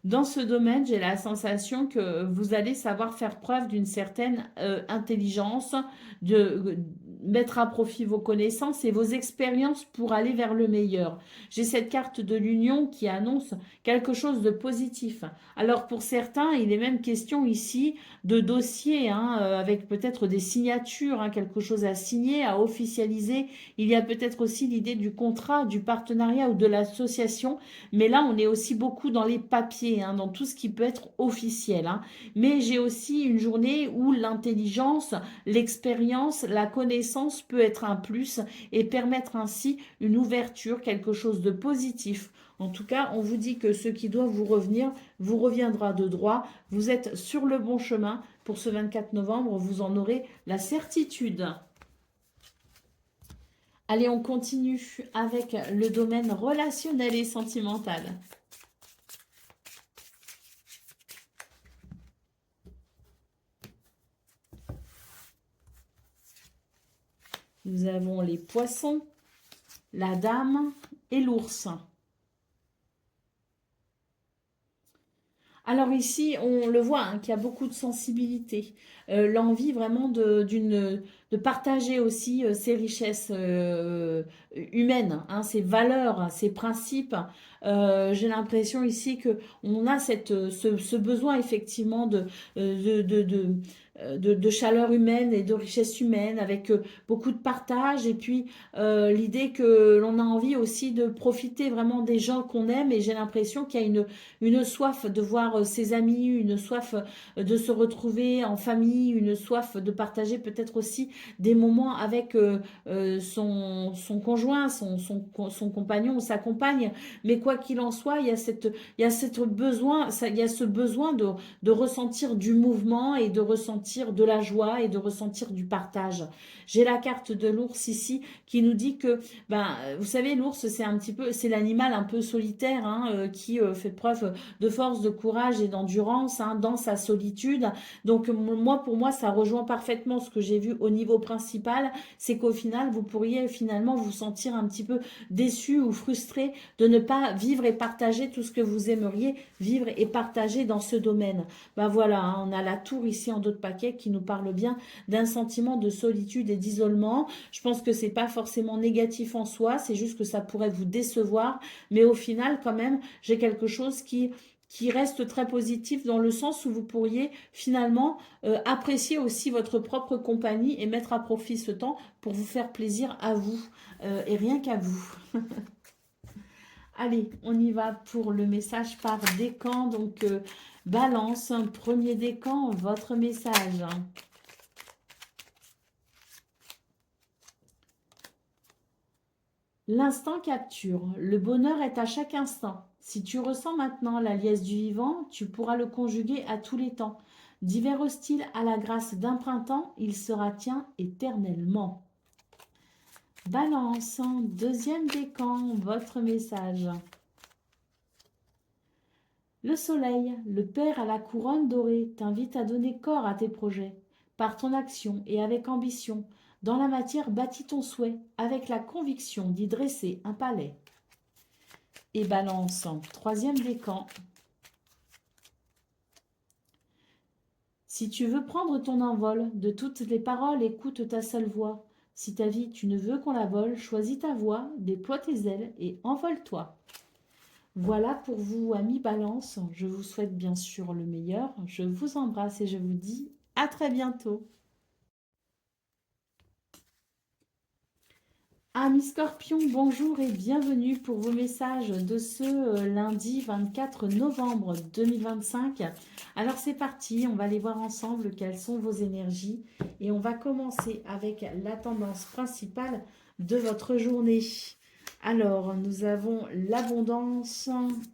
Dans ce domaine, j'ai la sensation que vous allez savoir faire preuve d'une certaine intelligence, de mettre à profit vos connaissances et vos expériences pour aller vers le meilleur. J'ai cette carte de l'union qui annonce quelque chose de positif. Alors pour certains, il est même question ici de dossiers, hein, avec peut-être des signatures, hein, quelque chose à signer, à officialiser. Il y a peut-être aussi l'idée du contrat, du partenariat ou de l'association, mais là on est aussi beaucoup dans les papiers, hein, dans tout ce qui peut être officiel, hein. Mais j'ai aussi une journée où l'intelligence, l'expérience, la connaissance peut être un plus et permettre ainsi une ouverture, quelque chose de positif. En tout cas, on vous dit que ce qui doit vous revenir vous reviendra de droit. Vous êtes sur le bon chemin pour ce 24 novembre, vous en aurez la certitude. Allez, on continue avec le domaine relationnel et sentimental. Nous avons les poissons, la dame et l'ours. Alors ici, on le voit, hein, qu'il y a beaucoup de sensibilité, l'envie vraiment de partager aussi ses richesses humaines, hein, ses valeurs, ses principes. J'ai l'impression ici que on a ce besoin effectivement de chaleur humaine et de richesse humaine, avec beaucoup de partage, et puis l'idée que l'on a envie aussi de profiter vraiment des gens qu'on aime, et j'ai l'impression qu'il y a une soif de voir ses amis, une soif de se retrouver en famille, une soif de partager peut-être aussi des moments avec son conjoint, son compagnon ou sa compagne. Mais quoi qu'il en soit, il y a cette besoin, il y a ce besoin de ressentir du mouvement et de ressentir de la joie et de ressentir du partage. J'ai la carte de l'ours ici qui nous dit que, ben, vous savez, l'ours, c'est un petit peu, c'est l'animal un peu solitaire, hein, qui fait preuve de force, de courage et d'endurance, hein, dans sa solitude. Donc moi, pour moi, ça rejoint parfaitement ce que j'ai vu au niveau principal, c'est qu'au final, vous pourriez finalement vous sentir un petit peu déçu ou frustré de ne pas vivre et partager tout ce que vous aimeriez vivre et partager dans ce domaine. Ben voilà, hein, on a la tour ici en dos de paquet qui nous parle bien d'un sentiment de solitude et d'isolement. Je pense que c'est pas forcément négatif en soi, c'est juste que ça pourrait vous décevoir, mais au final, quand même, j'ai quelque chose qui reste très positif dans le sens où vous pourriez finalement apprécier aussi votre propre compagnie et mettre à profit ce temps pour vous faire plaisir à vous et rien qu'à vous. Allez, on y va pour le message par décan. Donc, balance, premier décan, votre message. L'instant capture. Le bonheur est à chaque instant. Si tu ressens maintenant la liesse du vivant, tu pourras le conjuguer à tous les temps. D'hiver hostile à la grâce d'un printemps, il sera tien éternellement. Balance, deuxième décan, votre message. Le soleil, le père à la couronne dorée, t'invite à donner corps à tes projets. Par ton action et avec ambition, dans la matière bâtis ton souhait, avec la conviction d'y dresser un palais. Et balance, troisième décan. Si tu veux prendre ton envol, de toutes les paroles écoute ta seule voix. Si ta vie tu ne veux qu'on la vole, choisis ta voix, déploie tes ailes et envole-toi. Voilà pour vous, amis Balance. Je vous souhaite bien sûr le meilleur. Je vous embrasse et je vous dis à très bientôt. Amis Scorpion, bonjour et bienvenue pour vos messages de ce lundi 24 novembre 2025. Alors c'est parti, on va aller voir ensemble quelles sont vos énergies et on va commencer avec la tendance principale de votre journée. Alors, nous avons l'abondance,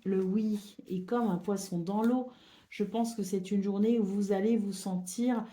le oui est comme un poisson dans l'eau. Je pense que c'est une journée où vous allez vous sentir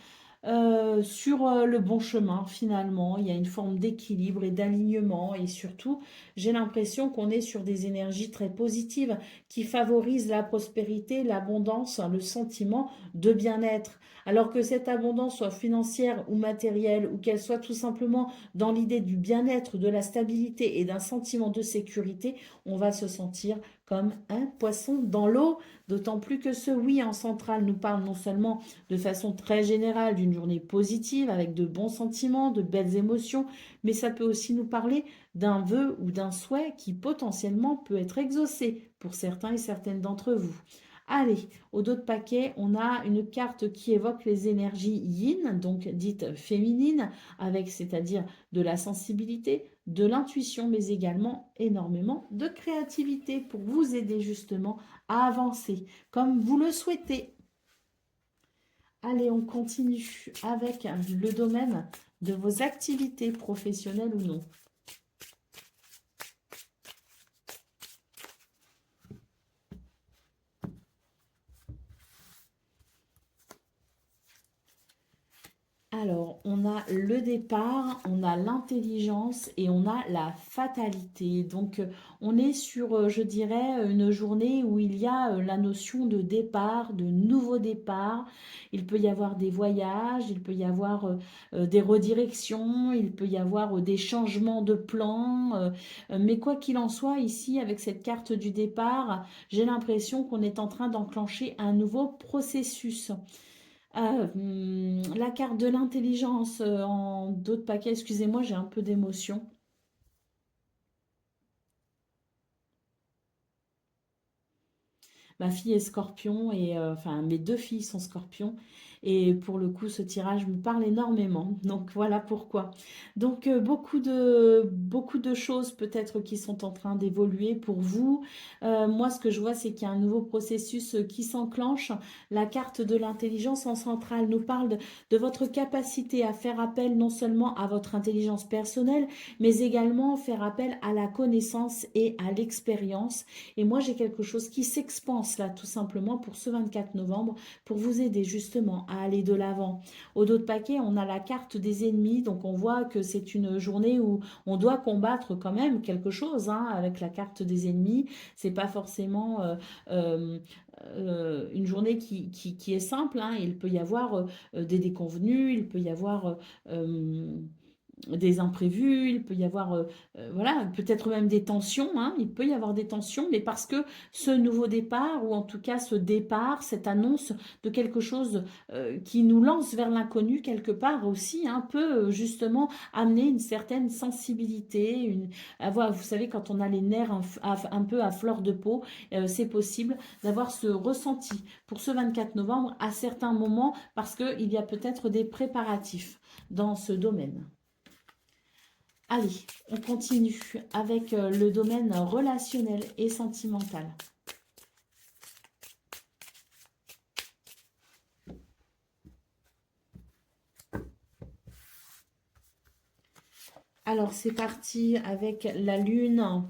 sur le bon chemin finalement. Il y a une forme d'équilibre et d'alignement et surtout, j'ai l'impression qu'on est sur des énergies très positives qui favorisent la prospérité, l'abondance, le sentiment de bien-être. Alors que cette abondance soit financière ou matérielle ou qu'elle soit tout simplement dans l'idée du bien-être, de la stabilité et d'un sentiment de sécurité, on va se sentir comme un poisson dans l'eau, d'autant plus que ce oui en centrale nous parle non seulement de façon très générale d'une journée positive avec de bons sentiments, de belles émotions, mais ça peut aussi nous parler d'un vœu ou d'un souhait qui potentiellement peut être exaucé pour certains et certaines d'entre vous. Allez, au dos de paquet, on a une carte qui évoque les énergies yin, donc dites féminines, avec c'est-à-dire de la sensibilité, de l'intuition, mais également énormément de créativité pour vous aider justement à avancer comme vous le souhaitez. Allez, on continue avec le domaine de vos activités professionnelles ou non. Alors, on a le départ, on a l'intelligence et on a la fatalité. Donc, on est sur, je dirais, une journée où il y a la notion de départ, de nouveau départ. Il peut y avoir des voyages, il peut y avoir des redirections, il peut y avoir des changements de plans. Mais quoi qu'il en soit, ici, avec cette carte du départ, j'ai l'impression qu'on est en train d'enclencher un nouveau processus. La carte de l'intelligence en d'autres paquets, excusez-moi, j'ai un peu d'émotion. Ma fille est scorpion et enfin mes deux filles sont scorpions et pour le coup ce tirage me parle énormément. Donc voilà pourquoi. Donc beaucoup de choses peut-être qui sont en train d'évoluer pour vous. Moi ce que je vois c'est qu'il y a un nouveau processus qui s'enclenche. La carte de l'intelligence en centrale nous parle de votre capacité à faire appel non seulement à votre intelligence personnelle mais également faire appel à la connaissance et à l'expérience. Et moi, j'ai quelque chose qui s'expanse là, tout simplement, pour ce 24 novembre, pour vous aider justement à aller de l'avant. Au dos de paquet, on a la carte des ennemis, donc on voit que c'est une journée où on doit combattre quand même quelque chose hein, avec la carte des ennemis. C'est pas forcément euh, une journée qui est simple. Hein. Il peut y avoir des déconvenus, il peut y avoir des imprévus, il peut y avoir, voilà, peut-être même des tensions, hein, il peut y avoir des tensions, mais parce que ce nouveau départ, ou en tout cas ce départ, cette annonce de quelque chose qui nous lance vers l'inconnu quelque part aussi, hein, peut justement amener une certaine sensibilité, avoir, vous savez, quand on a les nerfs un peu à fleur de peau, c'est possible d'avoir ce ressenti pour ce 24 novembre à certains moments, parce qu'il y a peut-être des préparatifs dans ce domaine. Allez, on continue avec le domaine relationnel et sentimental. Alors, c'est parti avec la lune,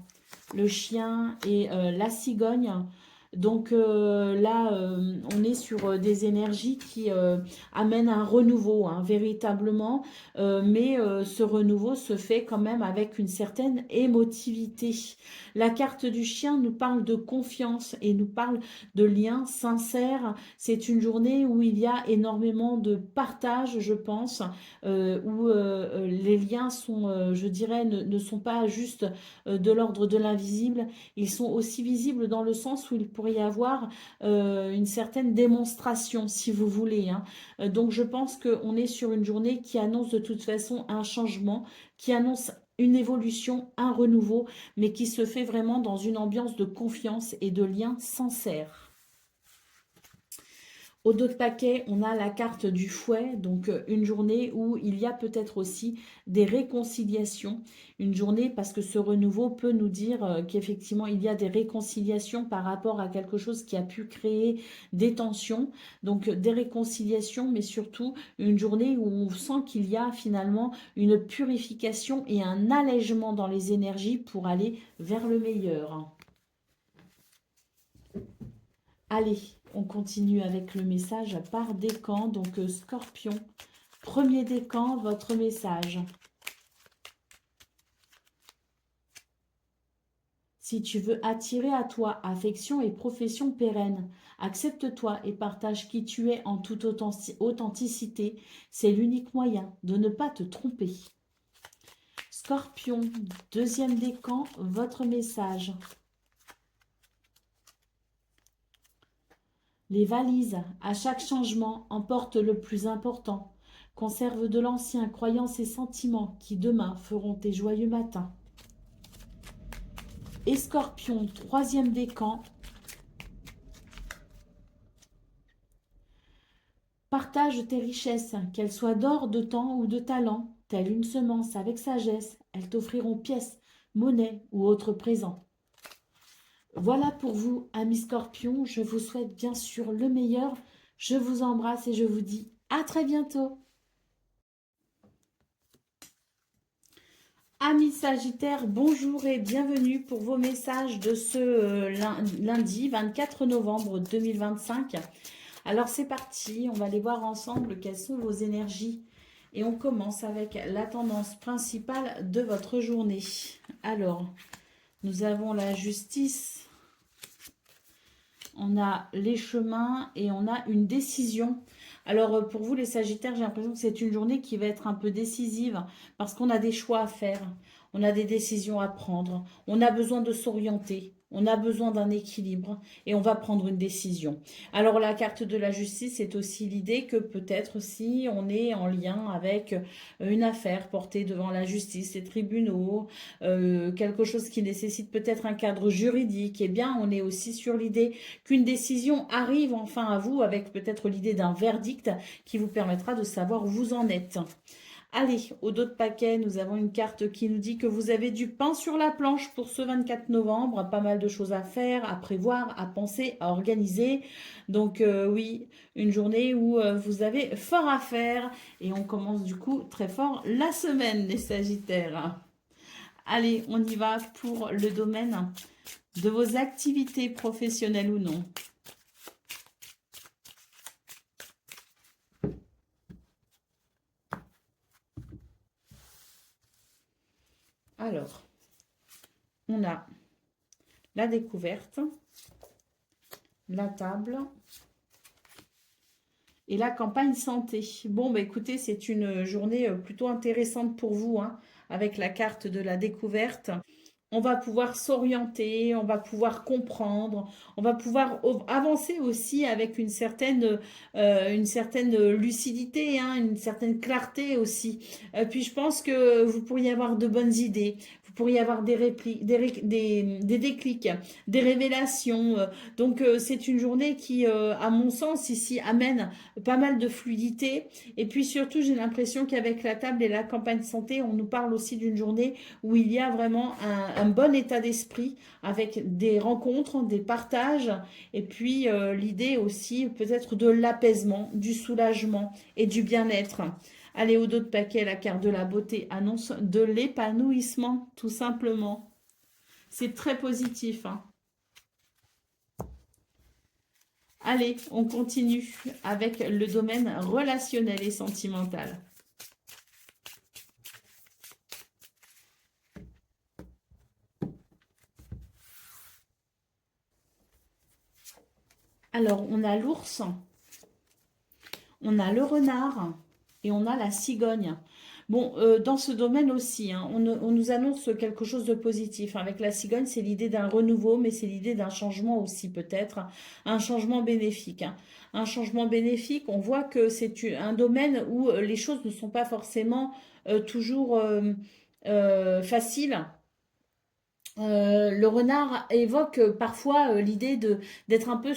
le chien et la cigogne. Donc là, on est sur des énergies qui amènent un renouveau, hein, véritablement. Mais ce renouveau se fait quand même avec une certaine émotivité. La carte du chien nous parle de confiance et nous parle de liens sincères. C'est une journée où il y a énormément de partage, je pense, où les liens sont, je dirais, ne sont pas juste de l'ordre de l'invisible. Ils sont aussi visibles dans le sens où il pourrait y avoir une certaine démonstration, si vous voulez, hein. Donc je pense qu'on est sur une journée qui annonce de toute façon un changement, qui annonce une évolution, un renouveau, mais qui se fait vraiment dans une ambiance de confiance et de lien sincère. Au dos de paquet, on a la carte du fouet, donc une journée où il y a peut-être aussi des réconciliations. Une journée parce que ce renouveau peut nous dire qu'effectivement il y a des réconciliations par rapport à quelque chose qui a pu créer des tensions. Donc des réconciliations, mais surtout une journée où on sent qu'il y a finalement une purification et un allègement dans les énergies pour aller vers le meilleur. Allez, on continue avec le message par décan. Donc, Scorpion, premier décan, votre message. Si tu veux attirer à toi affection et profession pérenne, accepte-toi et partage qui tu es en toute authenticité. C'est l'unique moyen de ne pas te tromper. Scorpion, deuxième décan, votre message. Les valises, à chaque changement, emportent le plus important. Conserve de l'ancien, croyances et sentiments qui demain feront tes joyeux matins. Et Scorpion, troisième décan. Partage tes richesses, qu'elles soient d'or, de temps ou de talent. Telle une semence avec sagesse, elles t'offriront pièces, monnaie ou autres présents. Voilà pour vous, amis Scorpions. Je vous souhaite bien sûr le meilleur. Je vous embrasse et je vous dis à très bientôt. Amis Sagittaires, bonjour et bienvenue pour vos messages de ce lundi 24 novembre 2025. Alors c'est parti, on va aller voir ensemble quelles sont vos énergies. Et on commence avec la tendance principale de votre journée. Alors, nous avons la justice, on a les chemins et on a une décision. Alors pour vous les Sagittaires, j'ai l'impression que c'est une journée qui va être un peu décisive parce qu'on a des choix à faire, on a des décisions à prendre, on a besoin de s'orienter, on a besoin d'un équilibre et on va prendre une décision. Alors la carte de la justice, c'est aussi l'idée que peut-être si on est en lien avec une affaire portée devant la justice, les tribunaux, quelque chose qui nécessite peut-être un cadre juridique, eh bien on est aussi sur l'idée qu'une décision arrive enfin à vous avec peut-être l'idée d'un verdict qui vous permettra de savoir où vous en êtes. Allez, au dos de paquet, nous avons une carte qui nous dit que vous avez du pain sur la planche pour ce 24 novembre. Pas mal de choses à faire, à prévoir, à penser, à organiser. Donc oui, une journée où vous avez fort à faire. Et on commence du coup très fort la semaine, les Sagittaires. Allez, on y va pour le domaine de vos activités professionnelles ou non. Alors, on a la découverte, la table Et la campagne santé. Bon, bah écoutez, c'est une journée plutôt intéressante pour vous, hein, avec la carte de la découverte. On va pouvoir s'orienter, on va pouvoir comprendre, on va pouvoir avancer aussi avec une certaine lucidité, hein, une certaine clarté aussi. Puis je pense que vous pourriez avoir de bonnes idées, vous pourriez avoir des répliques, des déclics, des révélations. Donc c'est une journée qui, à mon sens, ici amène pas mal de fluidité. Et puis surtout, j'ai l'impression qu'avec la table et la campagne santé, on nous parle aussi d'une journée où il y a vraiment un bon état d'esprit avec des rencontres, des partages, et puis l'idée aussi peut-être de l'apaisement, du soulagement et du bien-être. Allez, au dos de paquet, la carte de la beauté annonce de l'épanouissement, tout simplement. C'est très positif, hein. Allez, on continue avec le domaine relationnel et sentimental. Alors, on a l'ours, on a le renard et on a la cigogne. Bon, dans ce domaine aussi, hein, on nous annonce quelque chose de positif. Avec la cigogne, c'est l'idée d'un renouveau, mais c'est l'idée d'un changement aussi peut-être, un changement bénéfique, hein. Un changement bénéfique, on voit que c'est un domaine où les choses ne sont pas forcément toujours faciles. Le renard évoque parfois l'idée d'être un peu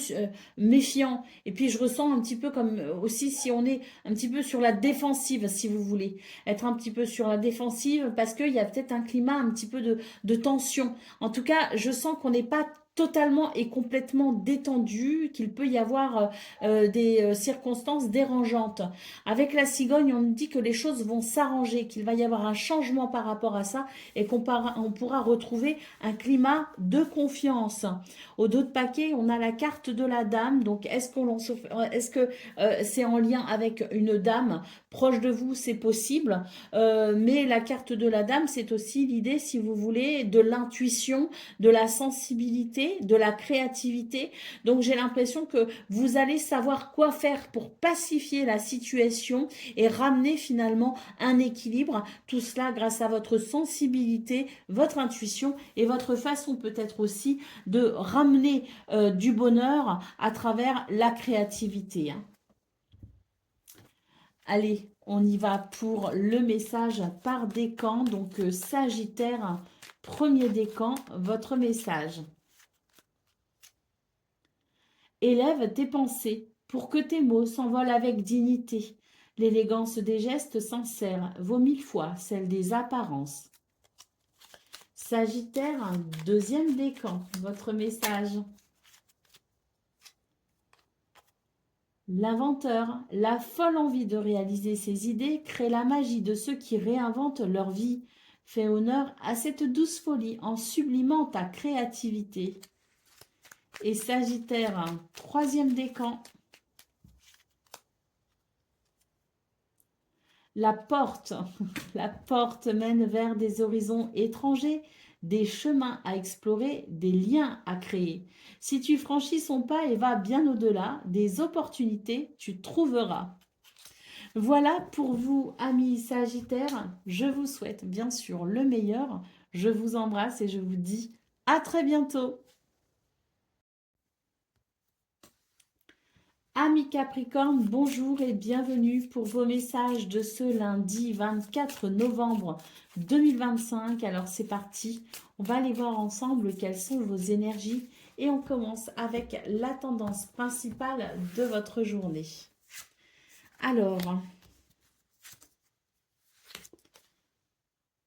méfiant. Et puis je ressens un petit peu comme aussi si on est un petit peu sur la défensive, si vous voulez. Être un petit peu sur la défensive parce qu'il y a peut-être un climat un petit peu de tension. En tout cas, je sens qu'on n'est pas totalement et complètement détendu, qu'il peut y avoir des circonstances dérangeantes. Avec la cigogne, on nous dit que les choses vont s'arranger, qu'il va y avoir un changement par rapport à ça et on pourra retrouver un climat de confiance. Au dos de paquet, on a la carte de la dame. Donc, est-ce que c'est en lien avec une dame proche de vous? C'est possible. Mais la carte de la dame, c'est aussi l'idée, si vous voulez, de l'intuition, de la sensibilité, de la créativité. Donc, j'ai l'impression que vous allez savoir quoi faire pour pacifier la situation et ramener finalement un équilibre. Tout cela grâce à votre sensibilité, votre intuition et votre façon peut-être aussi de ramener du bonheur à travers la créativité, hein. Allez, on y va pour le message par décan. Donc Sagittaire, premier décan, votre message. Élève tes pensées pour que tes mots s'envolent avec dignité. L'élégance des gestes sincères vaut 1000 fois celle des apparences. Sagittaire, deuxième décan, votre message. L'inventeur, la folle envie de réaliser ses idées crée la magie de ceux qui réinventent leur vie. Fais honneur à cette douce folie en sublimant ta créativité. Et Sagittaire, troisième décan. La porte, la porte mène vers des horizons étrangers, des chemins à explorer, des liens à créer. Si tu franchis son pas et vas bien au-delà, des opportunités tu trouveras. Voilà pour vous, amis Sagittaires. Je vous souhaite bien sûr le meilleur. Je vous embrasse et je vous dis à très bientôt. Amis Capricorne, bonjour et bienvenue pour vos messages de ce lundi 24 novembre 2025. Alors c'est parti, on va aller voir ensemble quelles sont vos énergies et on commence avec la tendance principale de votre journée. Alors,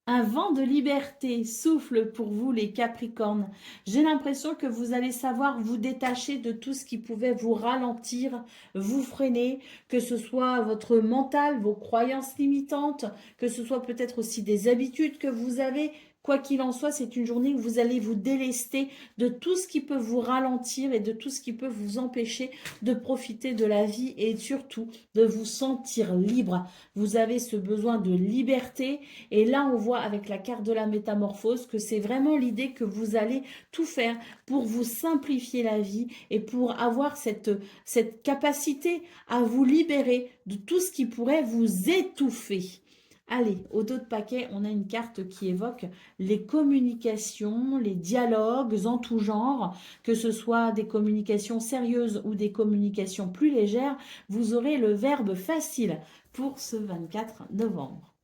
un vent de liberté souffle pour vous les Capricornes. J'ai l'impression que vous allez savoir vous détacher de tout ce qui pouvait vous ralentir, vous freiner, que ce soit votre mental, vos croyances limitantes, que ce soit peut-être aussi des habitudes que vous avez, Quoi qu'il en soit, c'est une journée où vous allez vous délester de tout ce qui peut vous ralentir et de tout ce qui peut vous empêcher de profiter de la vie et surtout de vous sentir libre. Vous avez ce besoin de liberté et là, on voit avec la carte de la métamorphose que c'est vraiment l'idée que vous allez tout faire pour vous simplifier la vie et pour avoir cette capacité à vous libérer de tout ce qui pourrait vous étouffer. Allez, au dos de paquet, on a une carte qui évoque les communications, les dialogues en tout genre, que ce soit des communications sérieuses ou des communications plus légères. Vous aurez le verbe facile pour ce 24 novembre.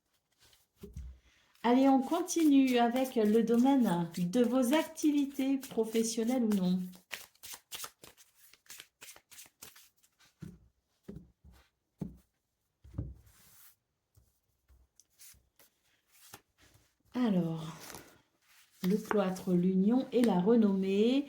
Allez, on continue avec le domaine de vos activités professionnelles ou non. Alors, le cloître, l'union et la renommée.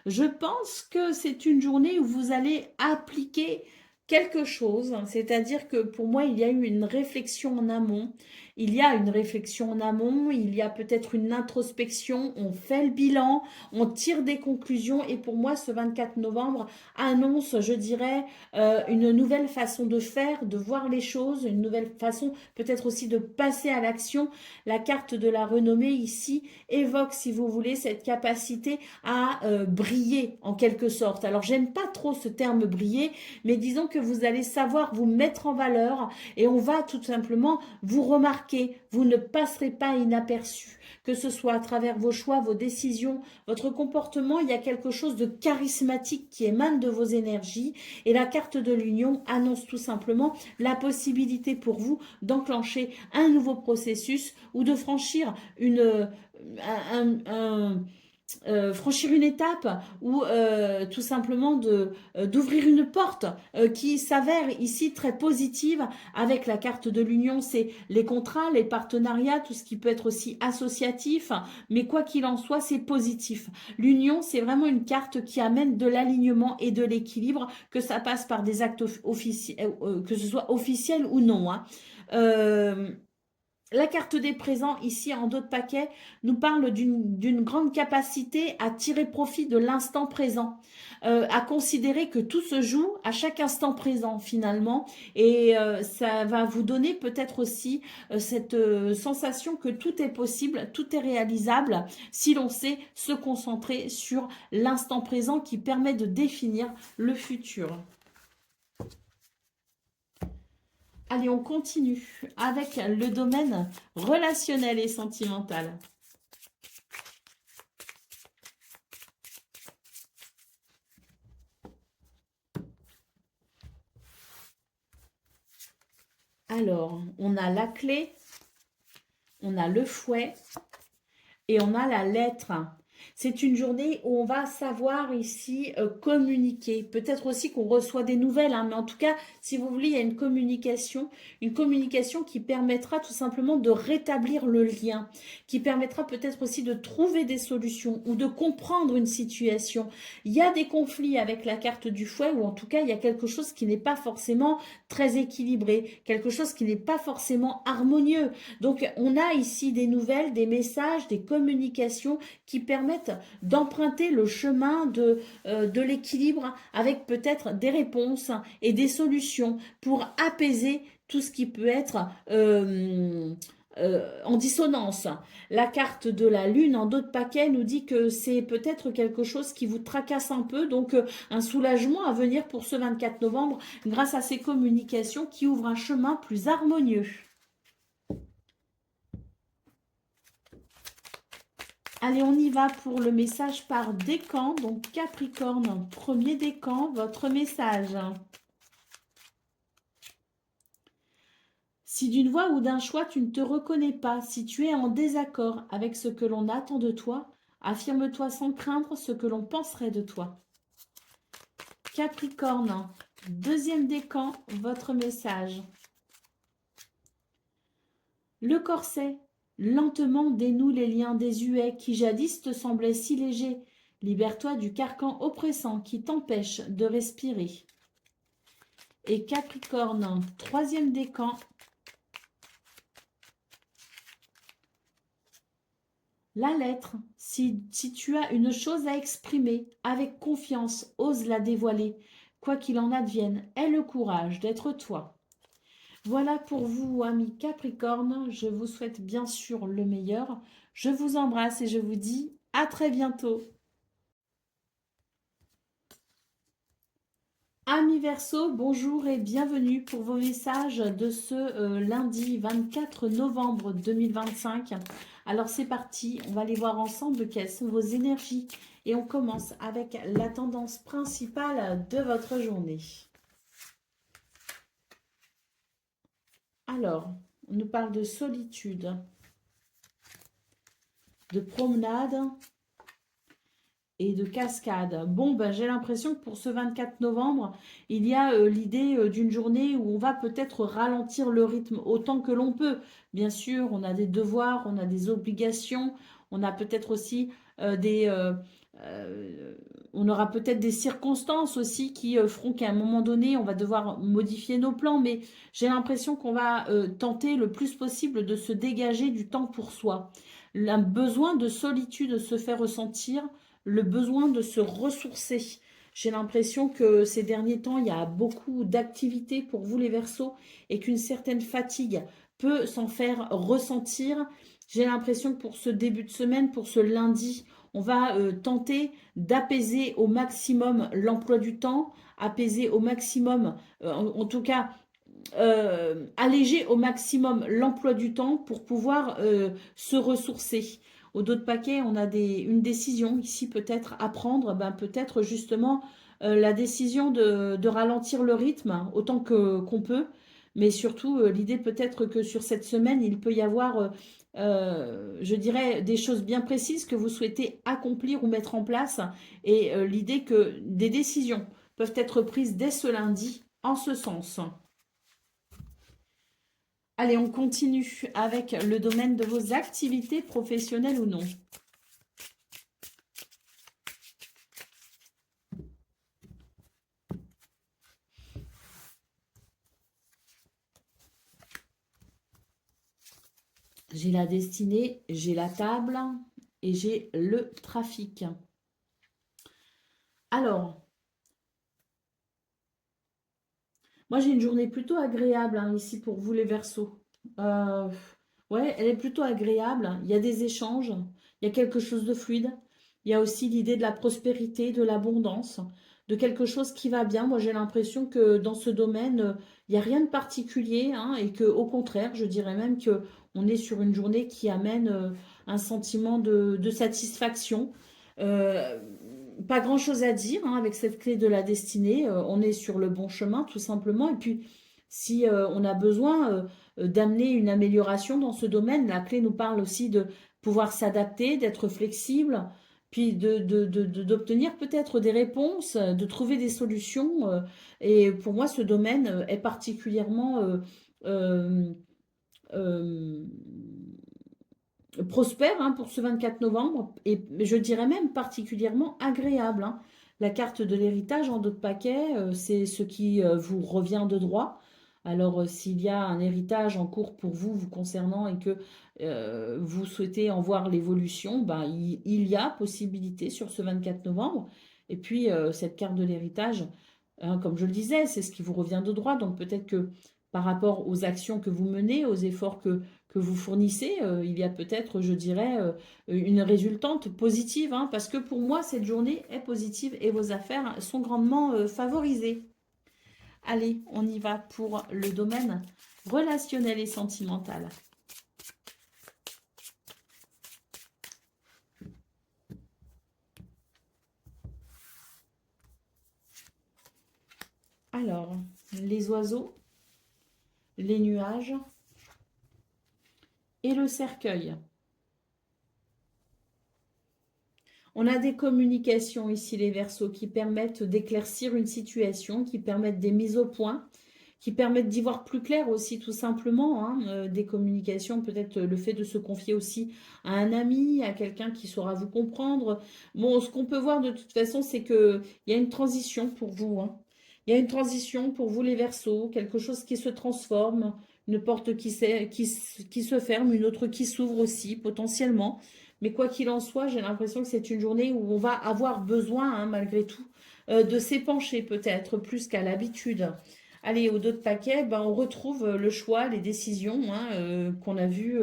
Je pense que c'est une journée où vous allez appliquer quelque chose, c'est-à-dire que pour moi, il y a eu une réflexion en amont. Il y a une réflexion en amont, il y a peut-être une introspection, on fait le bilan, on tire des conclusions et pour moi, ce 24 novembre annonce, je dirais, une nouvelle façon de faire, de voir les choses, une nouvelle façon peut-être aussi de passer à l'action. La carte de la renommée ici évoque, si vous voulez, cette capacité à briller en quelque sorte. Alors, j'aime pas trop ce terme briller, mais disons que vous allez savoir vous mettre en valeur et on va tout simplement vous remarquer. Vous ne passerez pas inaperçu, que ce soit à travers vos choix, vos décisions, votre comportement. Il y a quelque chose de charismatique qui émane de vos énergies et la carte de l'union annonce tout simplement la possibilité pour vous d'enclencher un nouveau processus ou de franchir franchir une étape ou tout simplement d'ouvrir une porte qui s'avère ici très positive avec la carte de l'union. C'est les contrats, les partenariats, tout ce qui peut être aussi associatif, mais quoi qu'il en soit, c'est positif. L'union, c'est vraiment une carte qui amène de l'alignement et de l'équilibre, que ça passe par des actes officiels, que ce soit officiel ou non, hein. Euh, la carte des présents, ici en dos de paquet, nous parle d'une grande capacité à tirer profit de l'instant présent, à considérer que tout se joue à chaque instant présent finalement, et ça va vous donner peut-être aussi cette sensation que tout est possible, tout est réalisable, si l'on sait se concentrer sur l'instant présent qui permet de définir le futur. Allez, on continue avec le domaine relationnel et sentimental. Alors, on a la clé, on a le fouet et on a la lettre. C'est une journée où on va savoir ici communiquer. Peut-être aussi qu'on reçoit des nouvelles, hein, mais en tout cas, si vous voulez, il y a une communication qui permettra tout simplement de rétablir le lien, qui permettra peut-être aussi de trouver des solutions ou de comprendre une situation. Il y a des conflits avec la carte du fouet, ou en tout cas, il y a quelque chose qui n'est pas forcément très équilibré, quelque chose qui n'est pas forcément harmonieux. Donc, on a ici des nouvelles, des messages, des communications qui permettent d'emprunter le chemin de l'équilibre avec peut-être des réponses et des solutions pour apaiser tout ce qui peut être en dissonance. La carte de la lune en dos de paquet nous dit que c'est peut-être quelque chose qui vous tracasse un peu, donc un soulagement à venir pour ce 24 novembre grâce à ces communications qui ouvrent un chemin plus harmonieux. Allez, on y va pour le message par décan. Donc, Capricorne, premier décan, votre message. Si d'une voix ou d'un choix tu ne te reconnais pas, si tu es en désaccord avec ce que l'on attend de toi, affirme-toi sans craindre ce que l'on penserait de toi. Capricorne, deuxième décan, votre message. Le corset, lentement dénoue les liens désuets qui jadis te semblaient si légers. Libère-toi du carcan oppressant qui t'empêche de respirer. Et Capricorne, troisième décan. La lettre, si tu as une chose à exprimer avec confiance, ose la dévoiler. Quoi qu'il en advienne, aie le courage d'être toi. Voilà pour vous, amis Capricorne. Je vous souhaite bien sûr le meilleur. Je vous embrasse et je vous dis à très bientôt. Amis Verseau, bonjour et bienvenue pour vos messages de ce lundi 24 novembre 2025. Alors c'est parti, on va aller voir ensemble quelles sont vos énergies et on commence avec la tendance principale de votre journée. Alors, on nous parle de solitude, de promenade et de cascade. Bon, ben, j'ai l'impression que pour ce 24 novembre, il y a l'idée d'une journée où on va peut-être ralentir le rythme autant que l'on peut. Bien sûr, on a des devoirs, on a des obligations, on a peut-être aussi euh, on aura peut-être des circonstances aussi qui feront qu'à un moment donné, on va devoir modifier nos plans, mais j'ai l'impression qu'on va tenter le plus possible de se dégager du temps pour soi. Un besoin de solitude se fait ressentir, le besoin de se ressourcer. J'ai l'impression que ces derniers temps, il y a beaucoup d'activités pour vous les Verseaux et qu'une certaine fatigue peut s'en faire ressentir. J'ai l'impression que pour ce début de semaine, pour ce lundi, on va tenter d'apaiser au maximum l'emploi du temps, apaiser au maximum, en tout cas alléger au maximum l'emploi du temps pour pouvoir se ressourcer. Au dos de paquet, on a une décision ici peut-être à prendre, ben, peut-être justement la décision de ralentir le rythme autant qu'on peut, mais surtout l'idée peut-être que sur cette semaine, il peut y avoir, je dirais, des choses bien précises que vous souhaitez accomplir ou mettre en place, et l'idée que des décisions peuvent être prises dès ce lundi en ce sens. Allez, on continue avec le domaine de vos activités professionnelles ou non. J'ai la destinée, j'ai la table et j'ai le trafic. Alors, moi j'ai une journée plutôt agréable hein, ici pour vous les Verseaux. Euh, ouais, elle est plutôt agréable. Il y a des échanges, il y a quelque chose de fluide. Il y a aussi l'idée de la prospérité, de l'abondance, de quelque chose qui va bien. Moi j'ai l'impression que dans ce domaine, il n'y a rien de particulier hein, et que au contraire, je dirais même que on est sur une journée qui amène un sentiment de satisfaction. Euh, Pas grand-chose à dire hein, avec cette clé de la destinée. On est sur le bon chemin, tout simplement. Et puis, si on a besoin d'amener une amélioration dans ce domaine, la clé nous parle aussi de pouvoir s'adapter, d'être flexible, puis d'obtenir peut-être des réponses, de trouver des solutions. Et pour moi, ce domaine est particulièrement euh, euh, prospère hein, pour ce 24 novembre et je dirais même particulièrement agréable. Hein. La carte de l'héritage en dos de paquet, c'est ce qui vous revient de droit. Alors, s'il y a un héritage en cours pour vous, vous concernant et que vous souhaitez en voir l'évolution, ben, il y a possibilité sur ce 24 novembre. Et puis, cette carte de l'héritage, hein, comme je le disais, c'est ce qui vous revient de droit. Donc, peut-être que par rapport aux actions que vous menez, aux efforts que vous fournissez, il y a peut-être, je dirais, une résultante positive, hein, parce que pour moi, cette journée est positive et vos affaires sont grandement favorisées. Allez, on y va pour le domaine relationnel et sentimental. Alors, les oiseaux, les nuages et le cercueil. On a des communications ici, les Verseaux, qui permettent d'éclaircir une situation, qui permettent des mises au point, qui permettent d'y voir plus clair aussi, tout simplement. Hein, des communications, peut-être le fait de se confier aussi à un ami, à quelqu'un qui saura vous comprendre. Bon, ce qu'on peut voir de toute façon, c'est qu'il y a une transition pour vous. Hein. Il y a une transition pour vous, les Verseaux, quelque chose qui se transforme, une porte qui se ferme, une autre qui s'ouvre aussi, potentiellement. Mais quoi qu'il en soit, j'ai l'impression que c'est une journée où on va avoir besoin, hein, malgré tout, de s'épancher peut-être plus qu'à l'habitude. Allez, au dos de paquet, ben, on retrouve le choix, les décisions, hein, qu'on a vues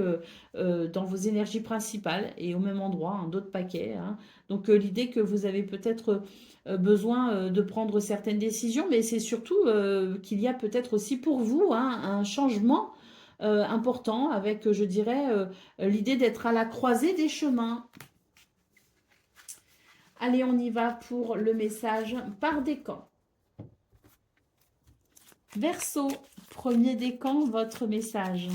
dans vos énergies principales et au même endroit, un dos de paquet, hein. Donc l'idée que vous avez peut-être besoin de prendre certaines décisions, mais c'est surtout qu'il y a peut-être aussi pour vous, hein, un changement important avec, je dirais, l'idée d'être à la croisée des chemins. Allez, on y va pour le message par décan. Verseau, premier décan, votre message.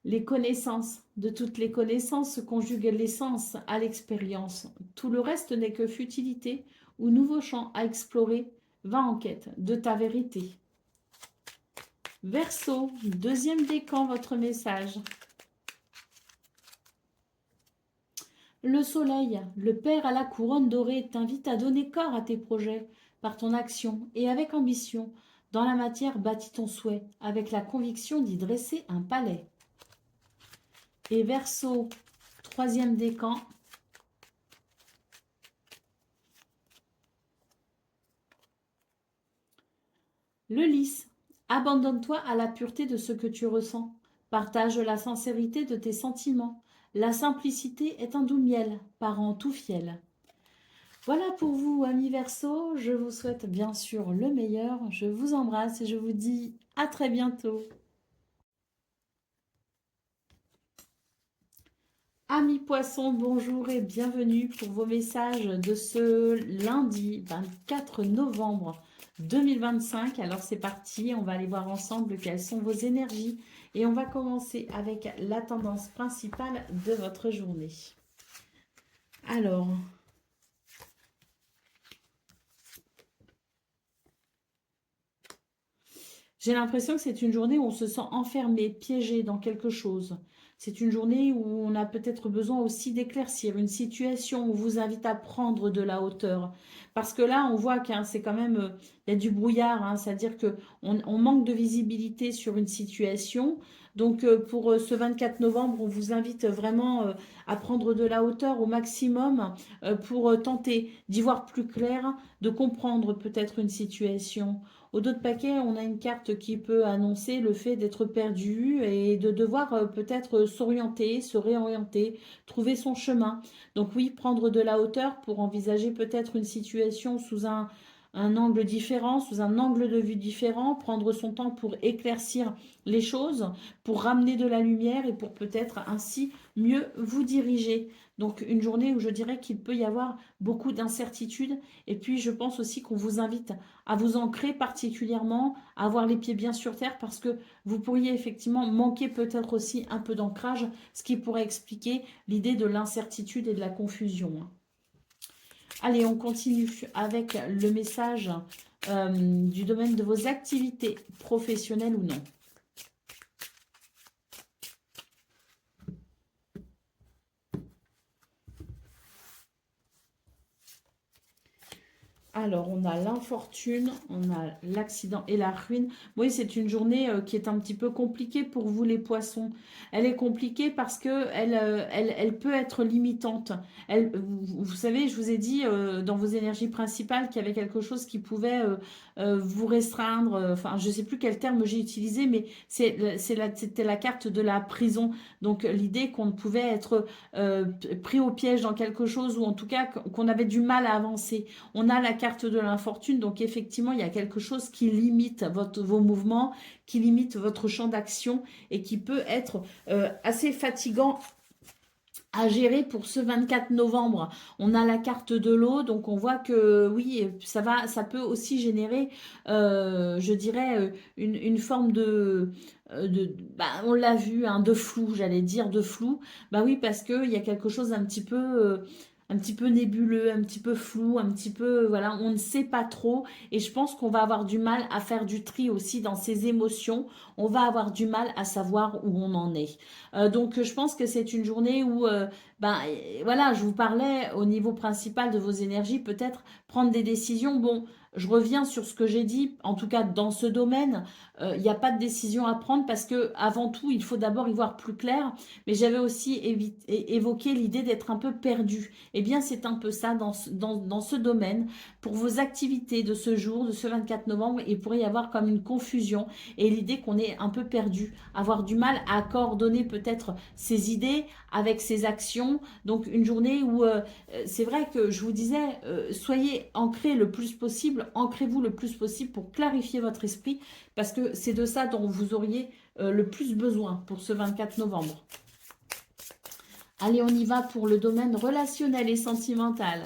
Les connaissances, de toutes les connaissances se conjugue l'essence à l'expérience. Tout le reste n'est que futilité ou nouveau champ à explorer. Va en quête de ta vérité. Verseau, deuxième décan, votre message. Le soleil, le père à la couronne dorée, t'invite à donner corps à tes projets par ton action et avec ambition. Dans la matière, bâtis ton souhait avec la conviction d'y dresser un palais. Et Verseau, troisième décan. Le lys, abandonne-toi à la pureté de ce que tu ressens. Partage la sincérité de tes sentiments. La simplicité est un doux miel, parent tout fiel. Voilà pour vous, amis Verseau. Je vous souhaite bien sûr le meilleur. Je vous embrasse et je vous dis à très bientôt. Amis Poissons, bonjour et bienvenue pour vos messages de ce lundi 24 novembre 2025. Alors c'est parti, on va aller voir ensemble quelles sont vos énergies et on va commencer avec la tendance principale de votre journée. Alors, j'ai l'impression que c'est une journée où on se sent enfermé, piégé dans quelque chose. C'est une journée où on a peut-être besoin aussi d'éclaircir une situation. On vous invite à prendre de la hauteur. Parce que là, on voit qu'il c'est quand même, il y a du brouillard, hein, c'est-à-dire qu'on manque de visibilité sur une situation. Donc pour ce 24 novembre, on vous invite vraiment à prendre de la hauteur au maximum pour tenter d'y voir plus clair, de comprendre peut-être une situation. Au dos de paquet, on a une carte qui peut annoncer le fait d'être perdu et de devoir peut-être s'orienter, se réorienter, trouver son chemin. Donc oui, prendre de la hauteur pour envisager peut-être une situation sous un angle différent, sous un angle de vue différent, prendre son temps pour éclaircir les choses, pour ramener de la lumière et pour peut-être ainsi mieux vous diriger. Donc une journée où je dirais qu'il peut y avoir beaucoup d'incertitudes et puis je pense aussi qu'on vous invite à vous ancrer particulièrement, à avoir les pieds bien sur terre parce que vous pourriez effectivement manquer peut-être aussi un peu d'ancrage, ce qui pourrait expliquer l'idée de l'incertitude et de la confusion. Allez, on continue avec le message du domaine de vos activités professionnelles ou non. Alors, on a l'infortune, on a l'accident et la ruine. Oui, c'est une journée qui est un petit peu compliquée pour vous, les poissons. Elle est compliquée parce que elle peut être limitante. Vous savez, je vous ai dit dans vos énergies principales qu'il y avait quelque chose qui pouvait vous restreindre. Enfin, je ne sais plus quel terme j'ai utilisé, mais c'était la carte de la prison. Donc, l'idée qu'on pouvait être pris au piège dans quelque chose ou en tout cas qu'on avait du mal à avancer. On a la carte de l'infortune, donc effectivement, il y a quelque chose qui limite vos mouvements, qui limite votre champ d'action et qui peut être assez fatigant à gérer pour ce 24 novembre. On a la carte de l'eau, donc on voit que oui, ça peut aussi générer, je dirais, une forme on l'a vu, hein, de flou, j'allais dire de flou. Bah oui, parce qu'il y a quelque chose un petit peu nébuleux, un petit peu flou, un petit peu, voilà, on ne sait pas trop. Et je pense qu'on va avoir du mal à faire du tri aussi dans ses émotions. On va avoir du mal à savoir où on en est. Donc, je pense que c'est une journée où, voilà, je vous parlais au niveau principal de vos énergies, peut-être prendre des décisions. Bon, je reviens sur ce que j'ai dit, en tout cas dans ce domaine, il n'y a pas de décision à prendre parce que avant tout, il faut d'abord y voir plus clair. Mais j'avais aussi évoqué l'idée d'être un peu perdu. Eh bien, c'est un peu ça dans ce domaine. Pour vos activités de ce jour, de ce 24 novembre, il pourrait y avoir comme une confusion et l'idée qu'on est un peu perdu, avoir du mal à coordonner peut-être ses idées avec ses actions. Donc, une journée où c'est vrai que je vous disais, soyez ancrés le plus possible, ancrez-vous le plus possible pour clarifier votre esprit parce que c'est de ça dont vous auriez le plus besoin pour ce 24 novembre. Allez, on y va pour le domaine relationnel et sentimental.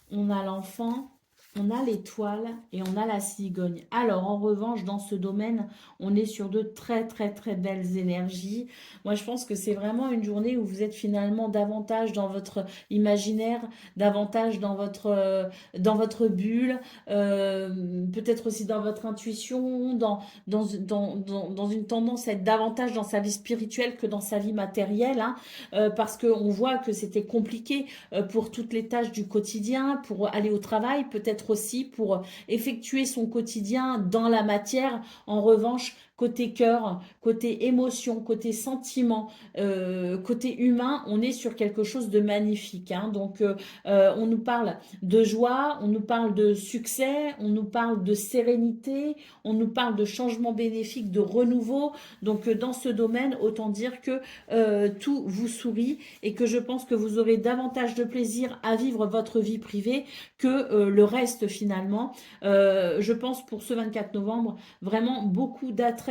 On a l'enfant, on a l'étoile et on a la cigogne. Alors, en revanche, dans ce domaine, on est sur de très, très, très belles énergies. Moi, je pense que c'est vraiment une journée où vous êtes finalement davantage dans votre imaginaire, davantage dans votre bulle, peut-être aussi dans votre intuition, dans une tendance à être davantage dans sa vie spirituelle que dans sa vie matérielle, hein, parce qu'on voit que c'était compliqué pour toutes les tâches du quotidien, pour aller au travail, peut-être aussi pour effectuer son quotidien dans la matière. En revanche, côté cœur, côté émotion, côté sentiment, côté humain, on est sur quelque chose de magnifique, hein. Donc, on nous parle de joie, on nous parle de succès, on nous parle de sérénité, on nous parle de changement bénéfique, de renouveau. Donc, dans ce domaine, autant dire que tout vous sourit et que je pense que vous aurez davantage de plaisir à vivre votre vie privée que le reste finalement. Je pense pour ce 24 novembre, vraiment beaucoup d'attrait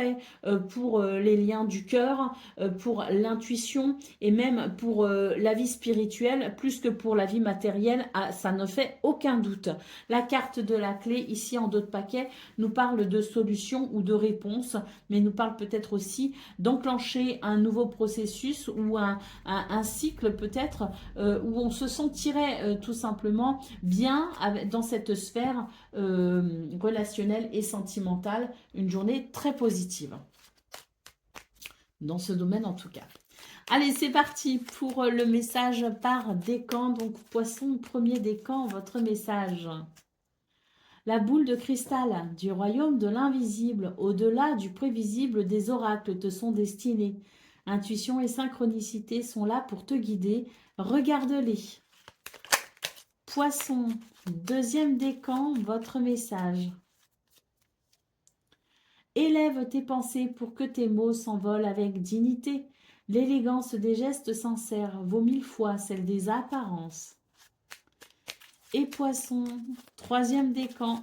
pour les liens du cœur, pour l'intuition et même pour la vie spirituelle, plus que pour la vie matérielle, ça ne fait aucun doute. La carte de la clé, ici en dos de paquet, nous parle de solutions ou de réponses, mais nous parle peut-être aussi d'enclencher un nouveau processus ou un cycle peut-être où on se sentirait tout simplement bien dans cette sphère relationnelle et sentimentale. Une journée très positive dans ce domaine en tout cas. Allez, c'est parti pour le message par décan. Donc, poisson, premier décan, votre message. La boule de cristal du royaume de l'invisible, au-delà du prévisible des oracles te sont destinés. Intuition et synchronicité sont là pour te guider. Regarde-les. Poisson, deuxième décan, votre message. Élève tes pensées pour que tes mots s'envolent avec dignité. L'élégance des gestes sincères vaut 1000 fois celle des apparences. Et poisson, troisième décan.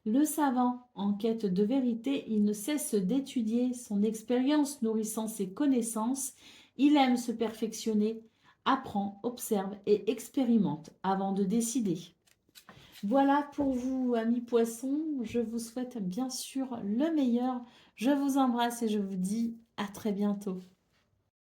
Le savant, en quête de vérité, il ne cesse d'étudier son expérience nourrissant ses connaissances. Il aime se perfectionner, apprend, observe et expérimente avant de décider. Voilà pour vous, amis poissons. Je vous souhaite bien sûr le meilleur. Je vous embrasse et je vous dis à très bientôt.